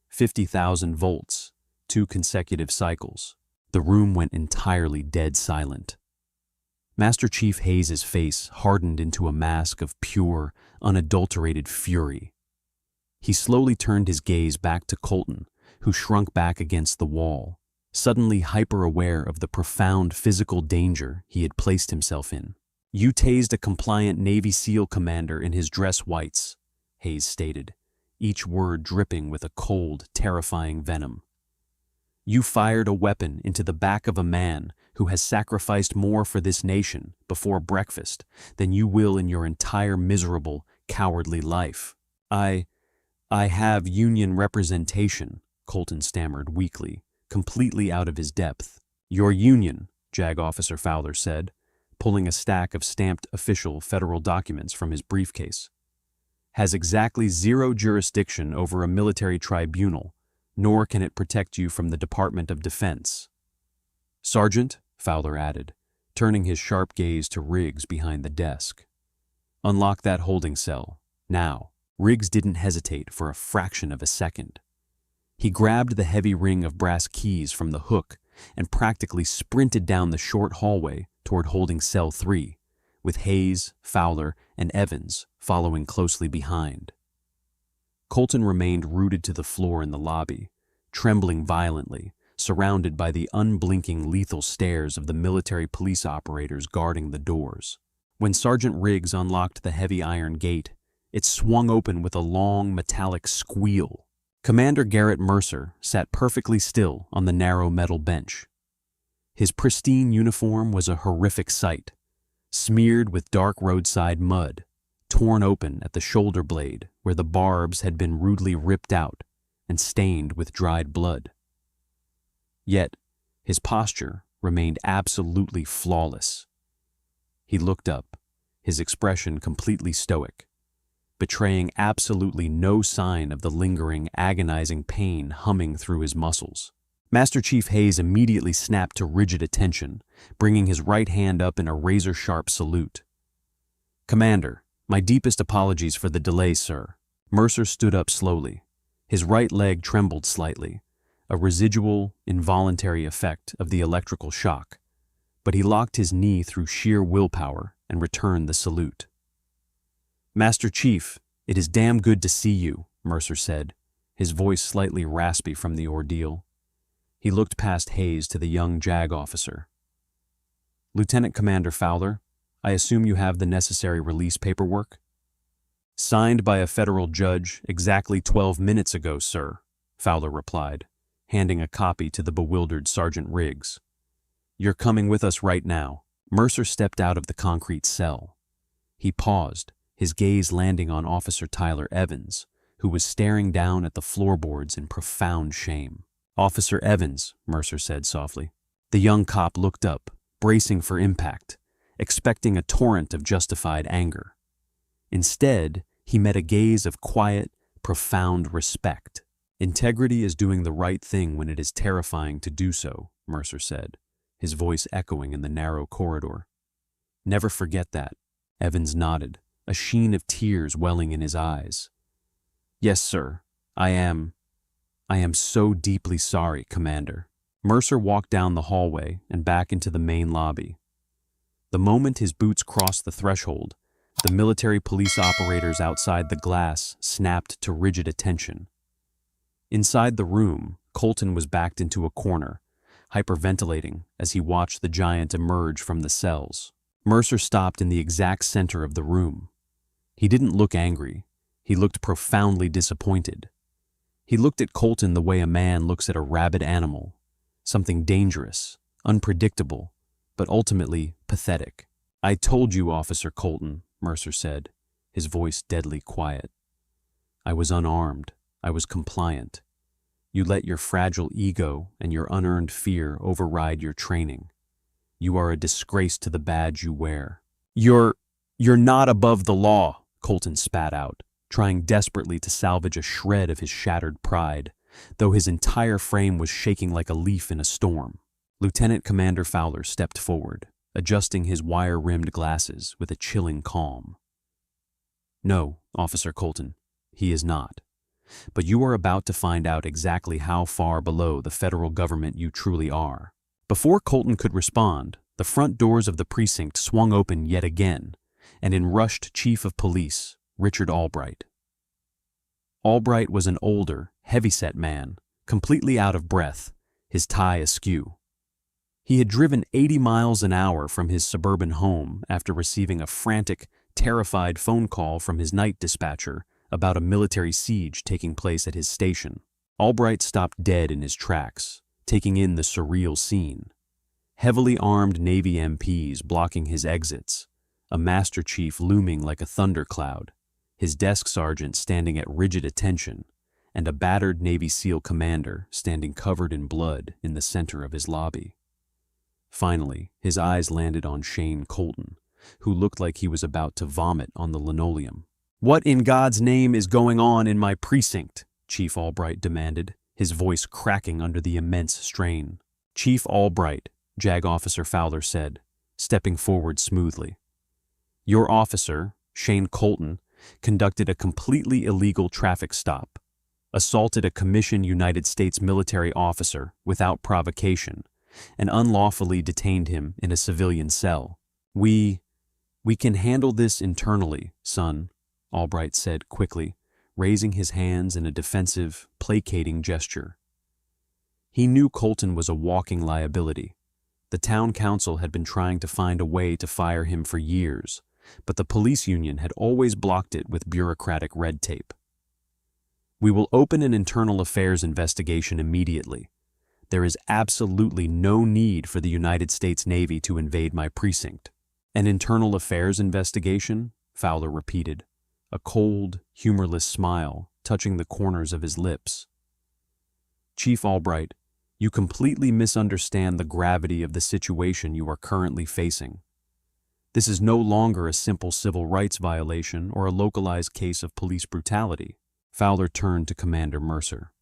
S1: 50,000 volts, 2 consecutive cycles. The room went entirely dead silent. Master Chief Hayes' face hardened into a mask of pure, unadulterated fury. He slowly turned his gaze back to Colton, who shrunk back against the wall, suddenly hyper-aware of the profound physical danger he had placed himself in. You tased a compliant Navy SEAL commander in his dress whites, Hayes stated, each word dripping with a cold, terrifying venom. You fired a weapon into the back of a man who has sacrificed more for this nation before breakfast than you will in your entire miserable, cowardly life. I have union representation, Colton stammered weakly, completely out of his depth. Your union, JAG Officer Fowler said, pulling a stack of stamped official federal documents from his briefcase, has exactly zero jurisdiction over a military tribunal, nor can it protect you from the Department of Defense. Sergeant, Fowler added, turning his sharp gaze to Riggs behind the desk. Unlock that holding cell, now. Riggs didn't hesitate for a fraction of a second. He grabbed the heavy ring of brass keys from the hook and practically sprinted down the short hallway toward holding cell 3, with Hayes, Fowler, and Evans following closely behind. Colton remained rooted to the floor in the lobby, trembling violently, surrounded by the unblinking lethal stares of the military police operators guarding the doors. When Sergeant Riggs unlocked the heavy iron gate, it swung open with a long metallic squeal. Commander Garrett Mercer sat perfectly still on the narrow metal bench. His pristine uniform was a horrific sight, smeared with dark roadside mud, torn open at the shoulder blade where the barbs had been rudely ripped out and stained with dried blood. Yet, his posture remained absolutely flawless. He looked up, his expression completely stoic, betraying absolutely no sign of the lingering, agonizing pain humming through his muscles. Master Chief Hayes immediately snapped to rigid attention, bringing his right hand up in a razor-sharp salute. Commander, my deepest apologies for the delay, sir. Mercer stood up slowly. His right leg trembled slightly, a residual, involuntary effect of the electrical shock, but he locked his knee through sheer willpower and returned the salute. Master Chief, it is damn good to see you, Mercer said, his voice slightly raspy from the ordeal. He looked past Hayes to the young JAG officer. Lieutenant Commander Fowler, I assume you have the necessary release paperwork? Signed by a federal judge exactly 12 minutes ago, sir, Fowler replied, handing a copy to the bewildered Sergeant Riggs. You're coming with us right now. Mercer stepped out of the concrete cell. He paused, his gaze landing on Officer Tyler Evans, who was staring down at the floorboards in profound shame. Officer Evans, Mercer said softly. The young cop looked up, bracing for impact, expecting a torrent of justified anger. Instead, he met a gaze of quiet, profound respect. Integrity is doing the right thing when it is terrifying to do so, Mercer said, his voice echoing in the narrow corridor. Never forget that. Evans nodded, a sheen of tears welling in his eyes. Yes, sir. I am so deeply sorry, Commander. Mercer walked down the hallway and back into the main lobby. The moment his boots crossed the threshold, the military police operators outside the glass snapped to rigid attention. Inside the room, Colton was backed into a corner, hyperventilating as he watched the giant emerge from the cells. Mercer stopped in the exact center of the room. He didn't look angry. He looked profoundly disappointed. He looked at Colton the way a man looks at a rabid animal, something dangerous, unpredictable, but ultimately pathetic. "I told you, Officer Colton," Mercer said, his voice deadly quiet. "I was unarmed. I was compliant. You let your fragile ego and your unearned fear override your training. You are a disgrace to the badge you wear." You're not above the law," Colton spat out, trying desperately to salvage a shred of his shattered pride, though his entire frame was shaking like a leaf in a storm. Lieutenant Commander Fowler stepped forward, adjusting his wire-rimmed glasses with a chilling calm. "No, Officer Colton, he is not. But you are about to find out exactly how far below the federal government you truly are." Before Colton could respond, the front doors of the precinct swung open yet again, and in rushed Chief of Police, Richard Albright. Albright was an older, heavy-set man, completely out of breath, his tie askew. He had driven 80 miles an hour from his suburban home after receiving a frantic, terrified phone call from his night dispatcher about a military siege taking place at his station. Albright stopped dead in his tracks, taking in the surreal scene. Heavily armed Navy MPs blocking his exits, a Master Chief looming like a thundercloud, his desk sergeant standing at rigid attention, and a battered Navy SEAL commander standing covered in blood in the center of his lobby. Finally, his eyes landed on Shane Colton, who looked like he was about to vomit on the linoleum. "What in God's name is going on in my precinct?" Chief Albright demanded, his voice cracking under the immense strain. "Chief Albright," JAG Officer Fowler said, stepping forward smoothly. "Your officer, Shane Colton, conducted a completely illegal traffic stop, assaulted a commissioned United States military officer without provocation, and unlawfully detained him in a civilian cell. We can handle this internally, son," Albright said quickly, raising his hands in a defensive, placating gesture. He knew Colton was a walking liability. The town council had been trying to find a way to fire him for years, but the police union had always blocked it with bureaucratic red tape. "We will open an internal affairs investigation immediately. There is absolutely no need for the United States Navy to invade my precinct." "An internal affairs investigation?" Fowler repeated, a cold, humorless smile touching the corners of his lips. "Chief Albright, you completely misunderstand the gravity of the situation you are currently facing. This is no longer a simple civil rights violation or a localized case of police brutality." Fowler turned to Commander Mercer.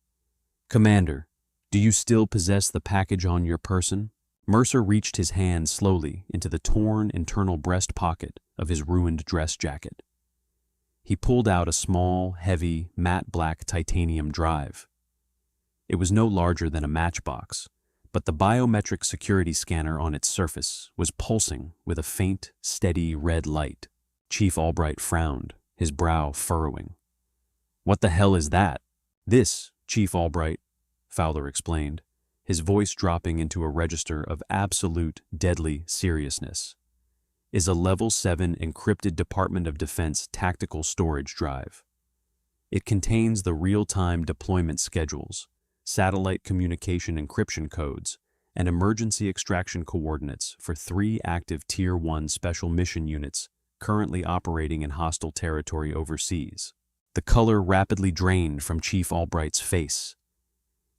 S1: "Commander, do you still possess the package on your person?" Mercer reached his hand slowly into the torn internal breast pocket of his ruined dress jacket. He pulled out a small, heavy, matte black titanium drive. It was no larger than a matchbox, but the biometric security scanner on its surface was pulsing with a faint, steady red light. Chief Albright frowned, his brow furrowing. "What the hell is that?" "This, Chief Albright," Fowler explained, his voice dropping into a register of absolute, deadly seriousness, "is a Level 7 encrypted Department of Defense tactical storage drive. It contains the real-time deployment schedules, satellite communication encryption codes, and emergency extraction coordinates for 3 active Tier 1 special mission units currently operating in hostile territory overseas." The color rapidly drained from Chief Albright's face.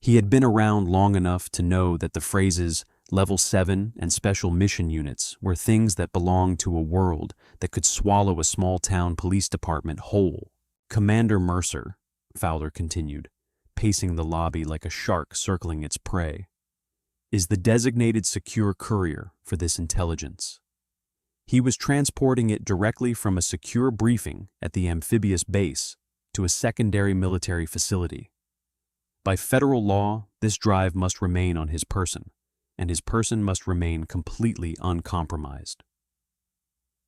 S1: He had been around long enough to know that the phrases Level 7 and special mission units were things that belonged to a world that could swallow a small-town police department whole. "Commander Mercer," Fowler continued, pacing the lobby like a shark circling its prey, "is the designated secure courier for this intelligence. He was transporting it directly from a secure briefing at the amphibious base to a secondary military facility. By federal law, this drive must remain on his person, and his person must remain completely uncompromised.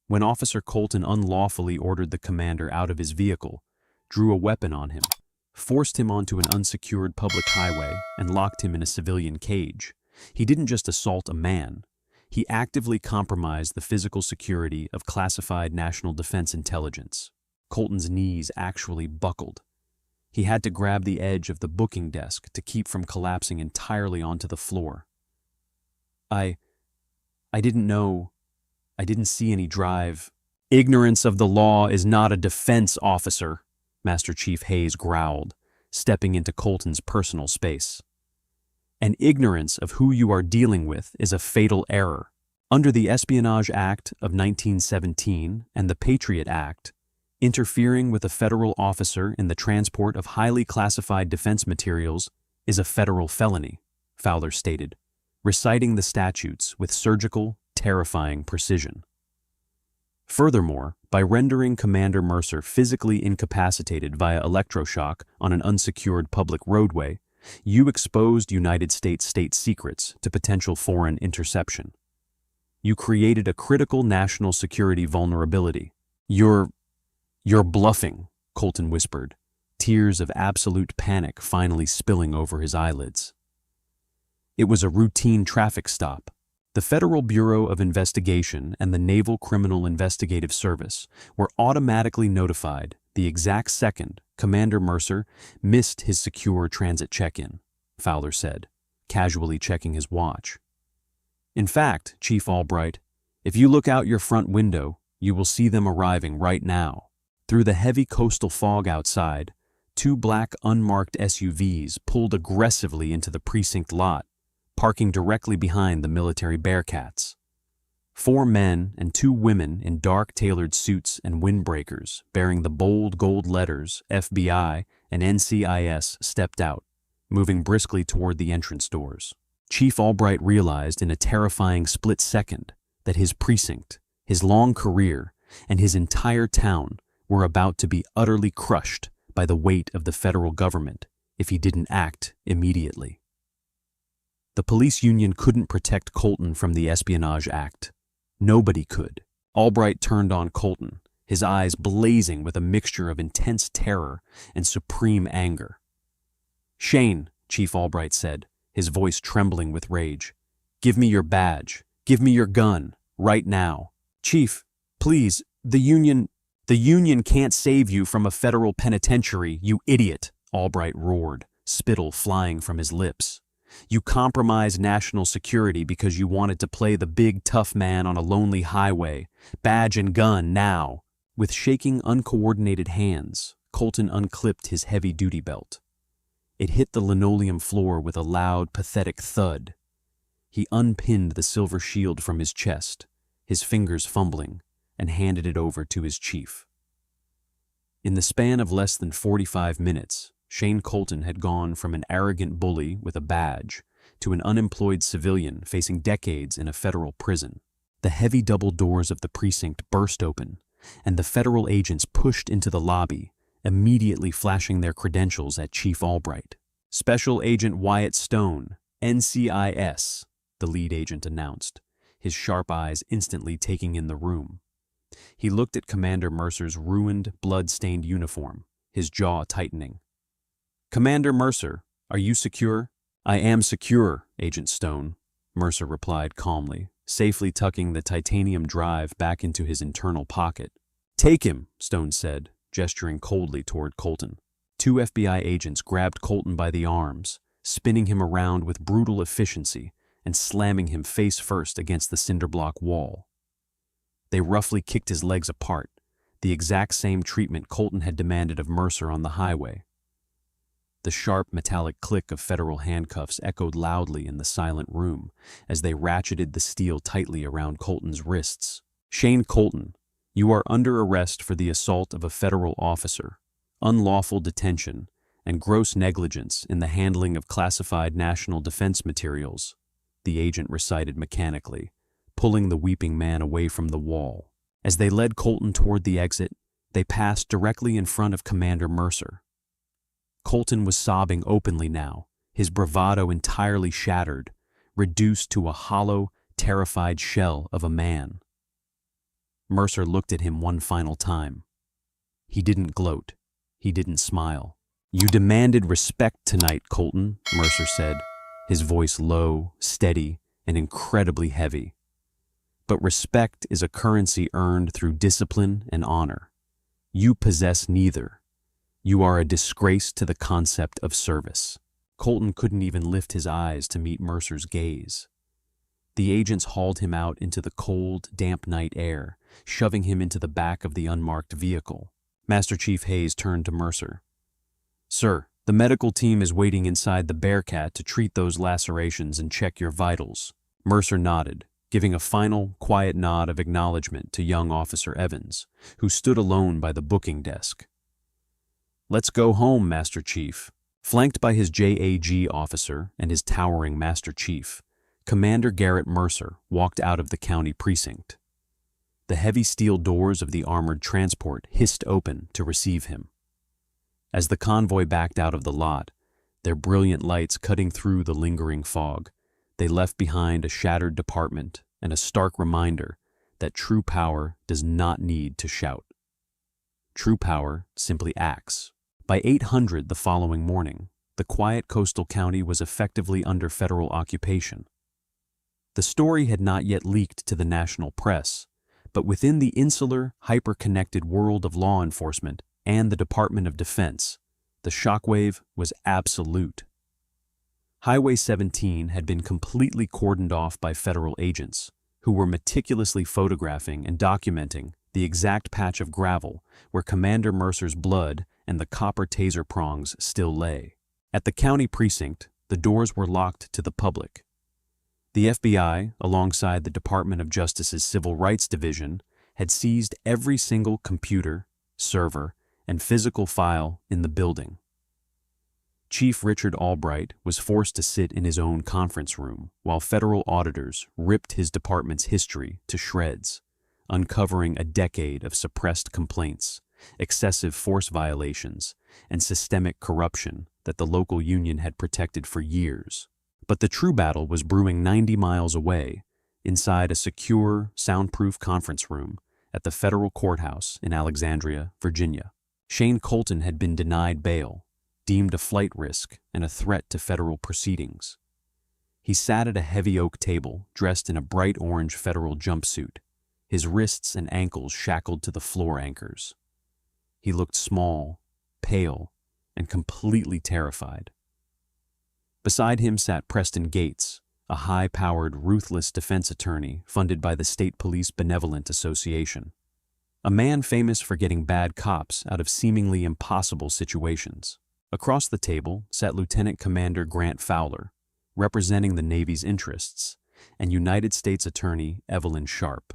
S1: When Officer Colton unlawfully ordered the commander out of his vehicle, drew a weapon on him, forced him onto an unsecured public highway, and locked him in a civilian cage, he didn't just assault a man, he actively compromised the physical security of classified national defense intelligence. Colton's knees actually buckled. He had to grab the edge of the booking desk to keep from collapsing entirely onto the floor. I didn't know. I didn't see any drive. Ignorance of the law is not a defense, officer, Master Chief Hayes growled, stepping into Colton's personal space. And ignorance of who you are dealing with is a fatal error. Under the Espionage Act of 1917 and the Patriot Act, interfering with a federal officer in the transport of highly classified defense materials is a federal felony, Fowler stated, reciting the statutes with surgical, terrifying precision. Furthermore, by rendering Commander Mercer physically incapacitated via electroshock on an unsecured public roadway, you exposed United States state secrets to potential foreign interception. You created a critical national security vulnerability. You're bluffing, Colton whispered, tears of absolute panic finally spilling over his eyelids. It was a routine traffic stop. The Federal Bureau of Investigation and the Naval Criminal Investigative Service were automatically notified the exact second Commander Mercer missed his secure transit check-in, Fowler said, casually checking his watch. In fact, Chief Albright, if you look out your front window, you will see them arriving right now. Through the heavy coastal fog outside, 2 black unmarked SUVs pulled aggressively into the precinct lot, parking directly behind the military Bearcats. 4 men and 2 women in dark tailored suits and windbreakers bearing the bold gold letters FBI and NCIS stepped out, moving briskly toward the entrance doors. Chief Albright realized in a terrifying split second that his precinct, his long career, and his entire town were about to be utterly crushed by the weight of the federal government if he didn't act immediately. The police union couldn't protect Colton from the Espionage Act. Nobody could. Albright turned on Colton, his eyes blazing with a mixture of intense terror and supreme anger. "Shane," Chief Albright said, his voice trembling with rage, "give me your badge. Give me your gun. Right now." "Chief, please, the union can't save you from a federal penitentiary, you idiot," Albright roared, spittle flying from his lips. "You compromised national security because you wanted to play the big tough man on a lonely highway. Badge and gun, now." With shaking, uncoordinated hands, Colton unclipped his heavy-duty belt. It hit the linoleum floor with a loud, pathetic thud. He unpinned the silver shield from his chest, his fingers fumbling, and handed it over to his chief. In the span of less than 45 minutes, Shane Colton had gone from an arrogant bully with a badge to an unemployed civilian facing decades in a federal prison. The heavy double doors of the precinct burst open, and the federal agents pushed into the lobby, immediately flashing their credentials at Chief Albright. "Special Agent Wyatt Stone, NCIS, the lead agent announced, his sharp eyes instantly taking in the room. He looked at Commander Mercer's ruined, blood-stained uniform, his jaw tightening. "Commander Mercer, are you secure?" "I am secure, Agent Stone," Mercer replied calmly, safely tucking the titanium drive back into his internal pocket. "Take him," Stone said, gesturing coldly toward Colton. 2 FBI agents grabbed Colton by the arms, spinning him around with brutal efficiency and slamming him face first against the cinderblock wall. They roughly kicked his legs apart, the exact same treatment Colton had demanded of Mercer on the highway. The sharp metallic click of federal handcuffs echoed loudly in the silent room as they ratcheted the steel tightly around Colton's wrists. "Shane Colton, you are under arrest for the assault of a federal officer, unlawful detention, and gross negligence in the handling of classified national defense materials," the agent recited mechanically, pulling the weeping man away from the wall. As they led Colton toward the exit, They passed directly in front of Commander Mercer. Colton was sobbing openly now, his bravado entirely shattered, reduced to a hollow, terrified shell of a man. Mercer looked at him one final time. He didn't gloat. He didn't smile. "You demanded respect tonight, Colton," Mercer said, his voice low, steady, and incredibly heavy. "But respect is a currency earned through discipline and honor. You possess neither. You are a disgrace to the concept of service." Colton couldn't even lift his eyes to meet Mercer's gaze. The agents hauled him out into the cold, damp night air, shoving him into the back of the unmarked vehicle. Master Chief Hayes turned to Mercer. "Sir, the medical team is waiting inside the Bearcat to treat those lacerations and check your vitals." Mercer nodded, giving a final, quiet nod of acknowledgement to young Officer Evans, who stood alone by the booking desk. "Let's go home, Master Chief." Flanked by his JAG officer and his towering Master Chief, Commander Garrett Mercer walked out of the county precinct. The heavy steel doors of the armored transport hissed open to receive him. As the convoy backed out of the lot, their brilliant lights cutting through the lingering fog, they left behind a shattered department and a stark reminder that true power does not need to shout. True power simply acts. By 800 the following morning, the quiet coastal county was effectively under federal occupation. The story had not yet leaked to the national press, but within the insular, hyper-connected world of law enforcement and the Department of Defense, the shockwave was absolute. Highway 17 had been completely cordoned off by federal agents, who were meticulously photographing and documenting the exact patch of gravel where Commander Mercer's blood and the copper taser prongs still lay. At the county precinct, the doors were locked to the public. The FBI, alongside the Department of Justice's Civil Rights Division, had seized every single computer, server, and physical file in the building. Chief Richard Albright was forced to sit in his own conference room while federal auditors ripped his department's history to shreds, uncovering a decade of suppressed complaints, excessive force violations, and systemic corruption that the local union had protected for years. But the true battle was brewing 90 miles away, inside a secure, soundproof conference room at the federal courthouse in Alexandria, Virginia. Shane Colton had been denied bail, deemed a flight risk and a threat to federal proceedings. He sat at a heavy oak table, dressed in a bright orange federal jumpsuit, his wrists and ankles shackled to the floor anchors. He looked small, pale, and completely terrified. Beside him sat Preston Gates, a high-powered, ruthless defense attorney funded by the State Police Benevolent Association, a man famous for getting bad cops out of seemingly impossible situations. Across the table sat Lieutenant Commander Grant Fowler, representing the Navy's interests, and United States Attorney Evelyn Sharp,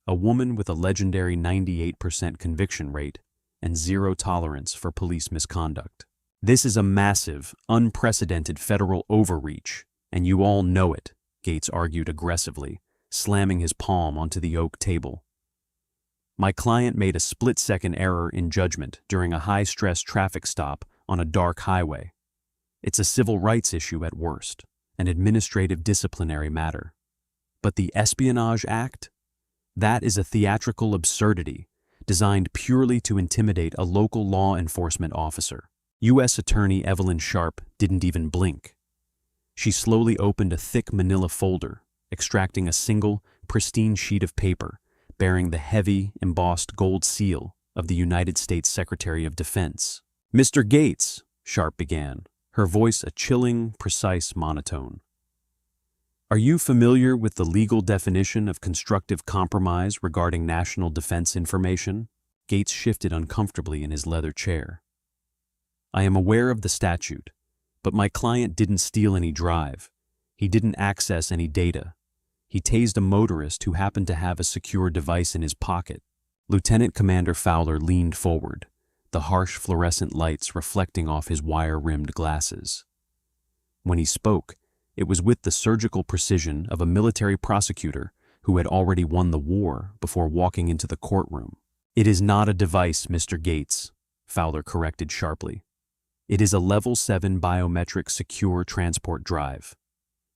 S1: a woman with a legendary 98% conviction rate and zero tolerance for police misconduct. "This is a massive, unprecedented federal overreach, and you all know it," Gates argued aggressively, slamming his palm onto the oak table. "My client made a split-second error in judgment during a high-stress traffic stop on a dark highway. It's a civil rights issue at worst, an administrative disciplinary matter. But the Espionage Act? That is a theatrical absurdity designed purely to intimidate a local law enforcement officer." U.S. Attorney Evelyn Sharp didn't even blink. She slowly opened a thick manila folder, extracting a single, pristine sheet of paper bearing the heavy, embossed gold seal of the United States Secretary of Defense. "Mr. Gates," Sharp began, her voice a chilling, precise monotone. "Are you familiar with the legal definition of constructive compromise regarding national defense information?" Gates shifted uncomfortably in his leather chair. "I am aware of the statute, but my client didn't steal any drive. He didn't access any data. He tased a motorist who happened to have a secure device in his pocket." Lieutenant Commander Fowler leaned forward, the harsh fluorescent lights reflecting off his wire-rimmed glasses. When he spoke, it was with the surgical precision of a military prosecutor who had already won the war before walking into the courtroom. "It is not a device, Mr. Gates," Fowler corrected sharply. "It is a Level 7 biometric secure transport drive.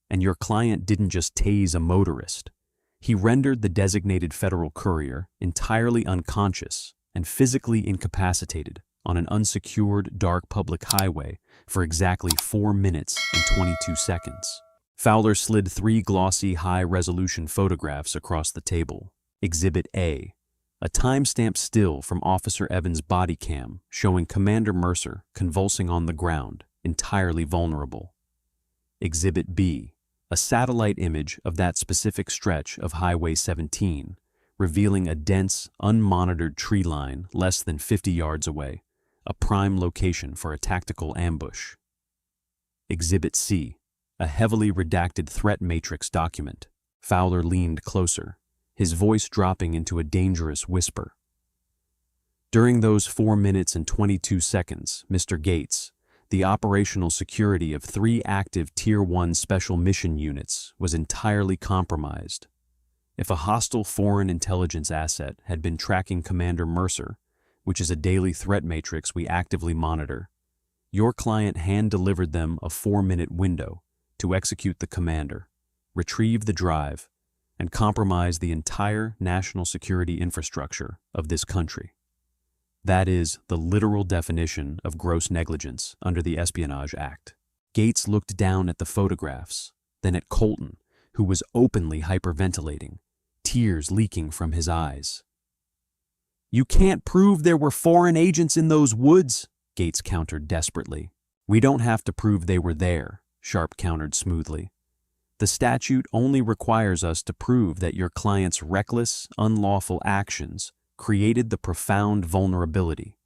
S1: And your client didn't just tase a motorist. He rendered the designated federal courier entirely unconscious and physically incapacitated on an unsecured, dark public highway for exactly 4 minutes and 22 seconds. Fowler slid 3 glossy, high-resolution photographs across the table. Exhibit A, a time-stamped still from Officer Evans' body cam showing Commander Mercer convulsing on the ground, entirely vulnerable. Exhibit B, a satellite image of that specific stretch of Highway 17, revealing a dense, unmonitored tree line less than 50 yards away, a prime location for a tactical ambush. Exhibit C, a heavily redacted threat matrix document. Fowler leaned closer, his voice dropping into a dangerous whisper. "During those 4 minutes and 22 seconds, Mr. Gates, the operational security of 3 active Tier 1 special mission units was entirely compromised. If a hostile foreign intelligence asset had been tracking Commander Mercer, which is a daily threat matrix we actively monitor, your client hand-delivered them a 4-minute window to execute the commander, retrieve the drive, and compromise the entire national security infrastructure of this country. That is the literal definition of gross negligence under the Espionage Act." Gates looked down at the photographs, then at Colton, who was openly hyperventilating, tears leaking from his eyes. "You can't prove there were foreign agents in those woods," Gates countered desperately. "We don't have to prove they were there," Sharp countered smoothly. "The statute only requires us to prove that your client's reckless, unlawful actions created the profound vulnerability,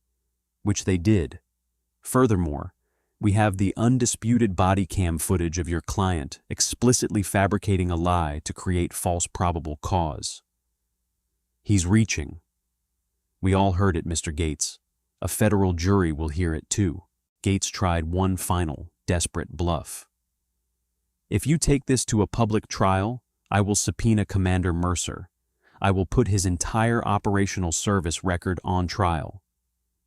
S1: which they did. Furthermore, we have the undisputed body cam footage of your client explicitly fabricating a lie to create false probable cause. He's reaching. We all heard it, Mr. Gates. A federal jury will hear it too." Gates tried one final, desperate bluff. "If you take this to a public trial, I will subpoena Commander Mercer. I will put his entire operational service record on trial.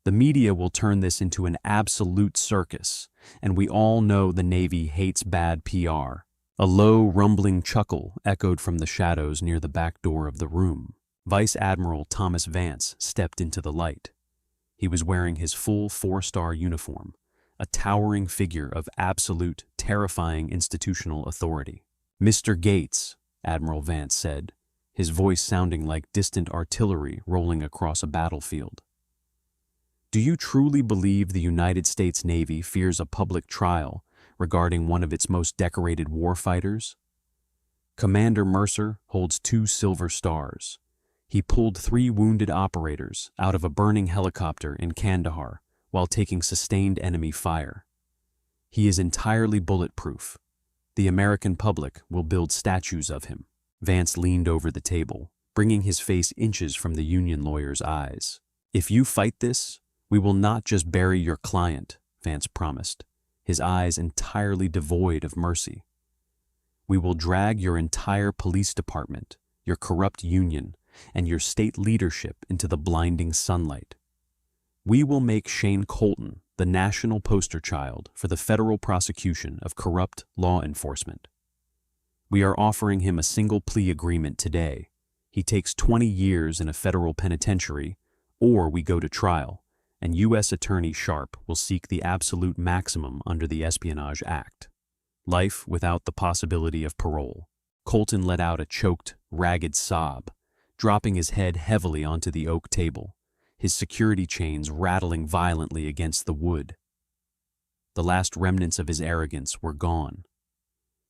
S1: The media will turn this into an absolute circus, and we all know the Navy hates bad PR." A low, rumbling chuckle echoed from the shadows near the back door of the room. Vice Admiral Thomas Vance stepped into the light. He was wearing his full 4-star uniform, a towering figure of absolute, terrifying institutional authority. "Mr. Gates," Admiral Vance said, his voice sounding like distant artillery rolling across a battlefield. "Do you truly believe the United States Navy fears a public trial regarding one of its most decorated warfighters? Commander Mercer holds 2 silver stars. He pulled 3 wounded operators out of a burning helicopter in Kandahar while taking sustained enemy fire. He is entirely bulletproof. The American public will build statues of him." Vance leaned over the table, bringing his face inches from the union lawyer's eyes. "If you fight this, we will not just bury your client," Vance promised, his eyes entirely devoid of mercy. "We will drag your entire police department, your corrupt union, and your state leadership into the blinding sunlight. We will make Shane Colton the national poster child for the federal prosecution of corrupt law enforcement. We are offering him a single plea agreement today. He takes 20 years in a federal penitentiary, or we go to trial, and U.S. Attorney Sharp will seek the absolute maximum under the Espionage Act. Life without the possibility of parole." Colton let out a choked, ragged sob, dropping his head heavily onto the oak table, his security chains rattling violently against the wood. The last remnants of his arrogance were gone.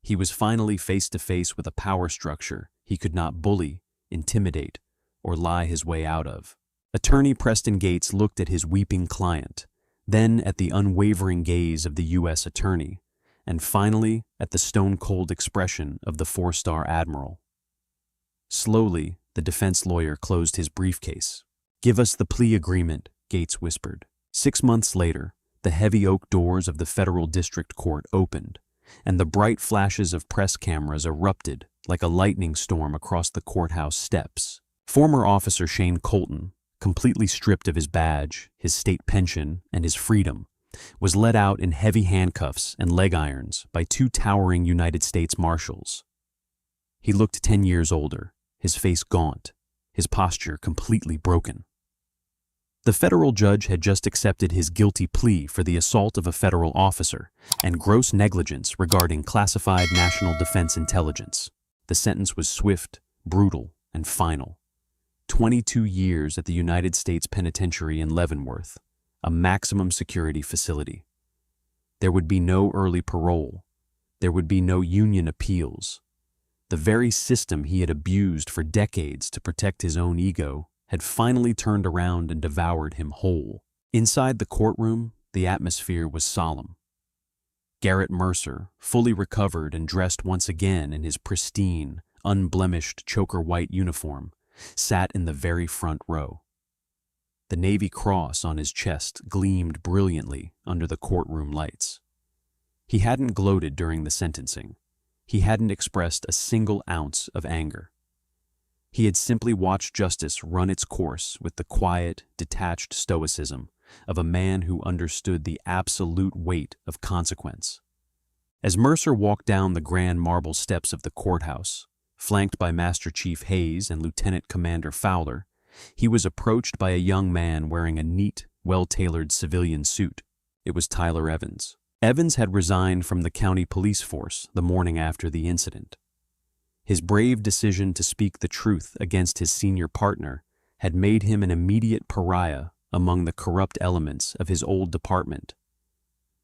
S1: He was finally face to face with a power structure he could not bully, intimidate, or lie his way out of. Attorney Preston Gates looked at his weeping client, then at the unwavering gaze of the U.S. Attorney, and finally at the stone-cold expression of the 4-star admiral. Slowly, the defense lawyer closed his briefcase. "Give us the plea agreement," Gates whispered. 6 months later, the heavy oak doors of the federal district court opened, and the bright flashes of press cameras erupted like a lightning storm across the courthouse steps. Former Officer Shane Colton, completely stripped of his badge, his state pension, and his freedom, was led out in heavy handcuffs and leg irons by two towering United States Marshals. He looked 10 years older, his face gaunt, his posture completely broken. The federal judge had just accepted his guilty plea for the assault of a federal officer and gross negligence regarding classified national defense intelligence. The sentence was swift, brutal, and final. 22 years at the United States Penitentiary in Leavenworth, a maximum security facility. There would be no early parole. There would be no union appeals. The very system he had abused for decades to protect his own ego had finally turned around and devoured him whole. Inside the courtroom, the atmosphere was solemn. Garrett Mercer, fully recovered and dressed once again in his pristine, unblemished choker white uniform, sat in the very front row. The Navy Cross on his chest gleamed brilliantly under the courtroom lights. He hadn't gloated during the sentencing. He hadn't expressed a single ounce of anger. He had simply watched justice run its course with the quiet, detached stoicism of a man who understood the absolute weight of consequence. As Mercer walked down the grand marble steps of the courthouse, flanked by Master Chief Hayes and Lieutenant Commander Fowler, he was approached by a young man wearing a neat, well-tailored civilian suit. It was Tyler Evans. Evans had resigned from the county police force the morning after the incident. His brave decision to speak the truth against his senior partner had made him an immediate pariah among the corrupt elements of his old department.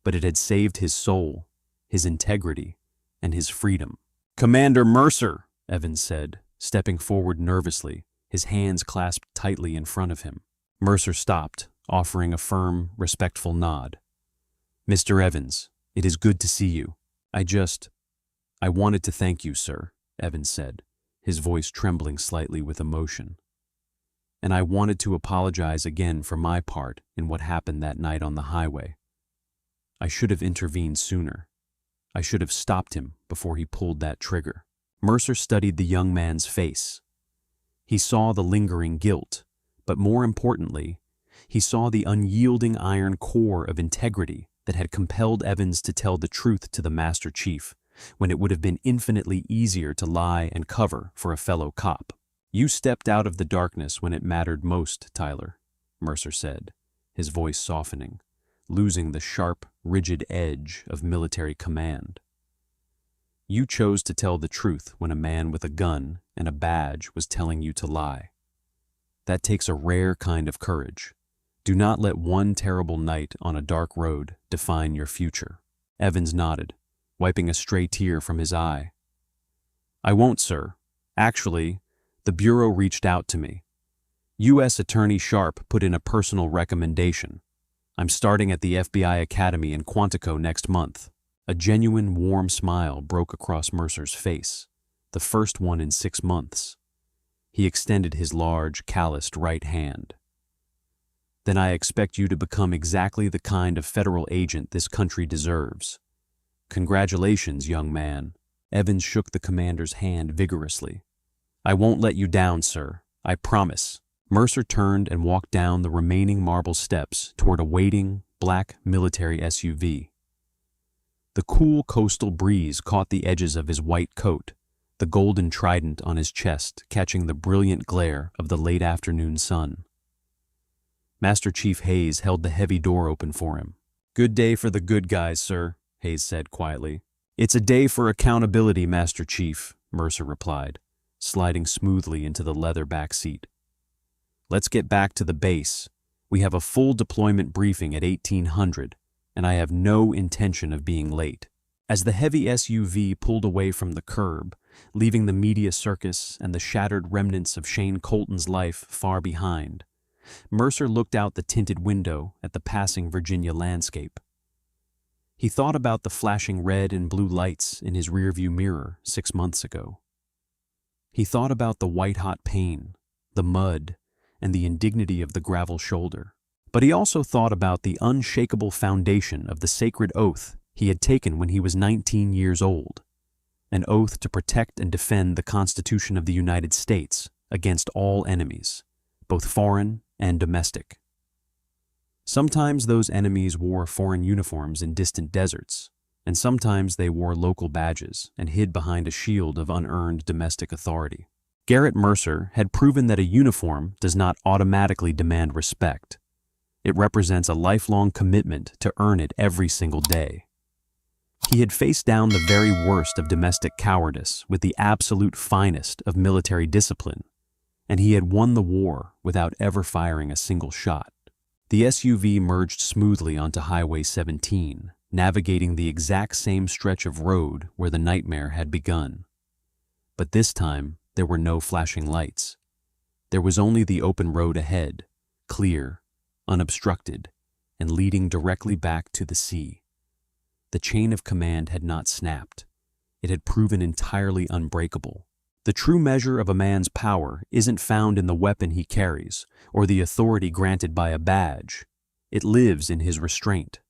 S1: But it had saved his soul, his integrity, and his freedom. "Commander Mercer," Evans said, stepping forward nervously, his hands clasped tightly in front of him. Mercer stopped, offering a firm, respectful nod. "Mr. Evans, it is good to see you. I wanted to thank you, sir," Evans said, his voice trembling slightly with emotion. "And I wanted to apologize again for my part in what happened that night on the highway. I should have intervened sooner. I should have stopped him before he pulled that trigger." Mercer studied the young man's face. He saw the lingering guilt, but more importantly, he saw the unyielding iron core of integrity that had compelled Evans to tell the truth to the Master Chief, when it would have been infinitely easier to lie and cover for a fellow cop. "You stepped out of the darkness when it mattered most, Tyler," Mercer said, his voice softening, losing the sharp, rigid edge of military command. "You chose to tell the truth when a man with a gun and a badge was telling you to lie. That takes a rare kind of courage. Do not let one terrible night on a dark road define your future." Evans nodded, wiping a stray tear from his eye. "I won't, sir. Actually, the Bureau reached out to me. U.S. Attorney Sharp put in a personal recommendation. I'm starting at the FBI Academy in Quantico next month." A genuine, warm smile broke across Mercer's face, the first one in 6 months. He extended his large, calloused right hand. "Then I expect you to become exactly the kind of federal agent this country deserves. Congratulations, young man." Evans shook the commander's hand vigorously. "I won't let you down, sir. I promise." Mercer turned and walked down the remaining marble steps toward a waiting, black military SUV. The cool coastal breeze caught the edges of his white coat, the golden trident on his chest catching the brilliant glare of the late afternoon sun. Master Chief Hayes held the heavy door open for him. "Good day for the good guys, sir," Hayes said quietly. "It's a day for accountability, Master Chief," Mercer replied, sliding smoothly into the leather back seat. "Let's get back to the base. We have a full deployment briefing at 1800, and I have no intention of being late." As the heavy SUV pulled away from the curb, leaving the media circus and the shattered remnants of Shane Colton's life far behind, Mercer looked out the tinted window at the passing Virginia landscape. He thought about the flashing red and blue lights in his rearview mirror 6 months ago. He thought about the white-hot pain, the mud, and the indignity of the gravel shoulder. But he also thought about the unshakable foundation of the sacred oath he had taken when he was 19 years old, an oath to protect and defend the Constitution of the United States against all enemies, both foreign and domestic. Sometimes those enemies wore foreign uniforms in distant deserts, and sometimes they wore local badges and hid behind a shield of unearned domestic authority. Garrett Mercer had proven that a uniform does not automatically demand respect. It represents a lifelong commitment to earn it every single day. He had faced down the very worst of domestic cowardice with the absolute finest of military discipline, and he had won the war without ever firing a single shot. The SUV merged smoothly onto Highway 17, navigating the exact same stretch of road where the nightmare had begun. But this time, there were no flashing lights. There was only the open road ahead, clear, unobstructed, and leading directly back to the sea. The chain of command had not snapped. It had proven entirely unbreakable. The true measure of a man's power isn't found in the weapon he carries or the authority granted by a badge. It lives in his restraint.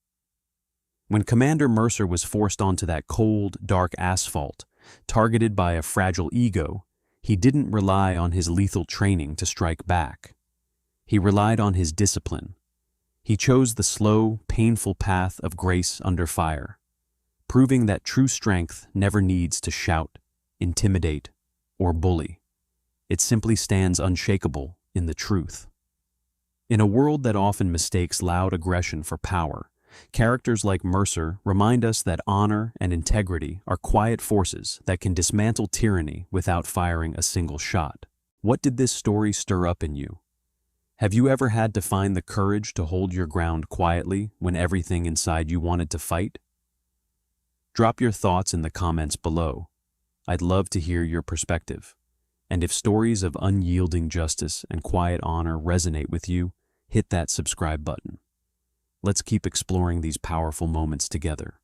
S1: When Commander Mercer was forced onto that cold, dark asphalt, targeted by a fragile ego, he didn't rely on his lethal training to strike back. He relied on his discipline. He chose the slow, painful path of grace under fire, proving that true strength never needs to shout, intimidate, or bully. It simply stands unshakable in the truth. In a world that often mistakes loud aggression for power, characters like Mercer remind us that honor and integrity are quiet forces that can dismantle tyranny without firing a single shot. What did this story stir up in you? Have you ever had to find the courage to hold your ground quietly when everything inside you wanted to fight? Drop your thoughts in the comments below. I'd love to hear your perspective. And if stories of unyielding justice and quiet honor resonate with you, hit that subscribe button. Let's keep exploring these powerful moments together.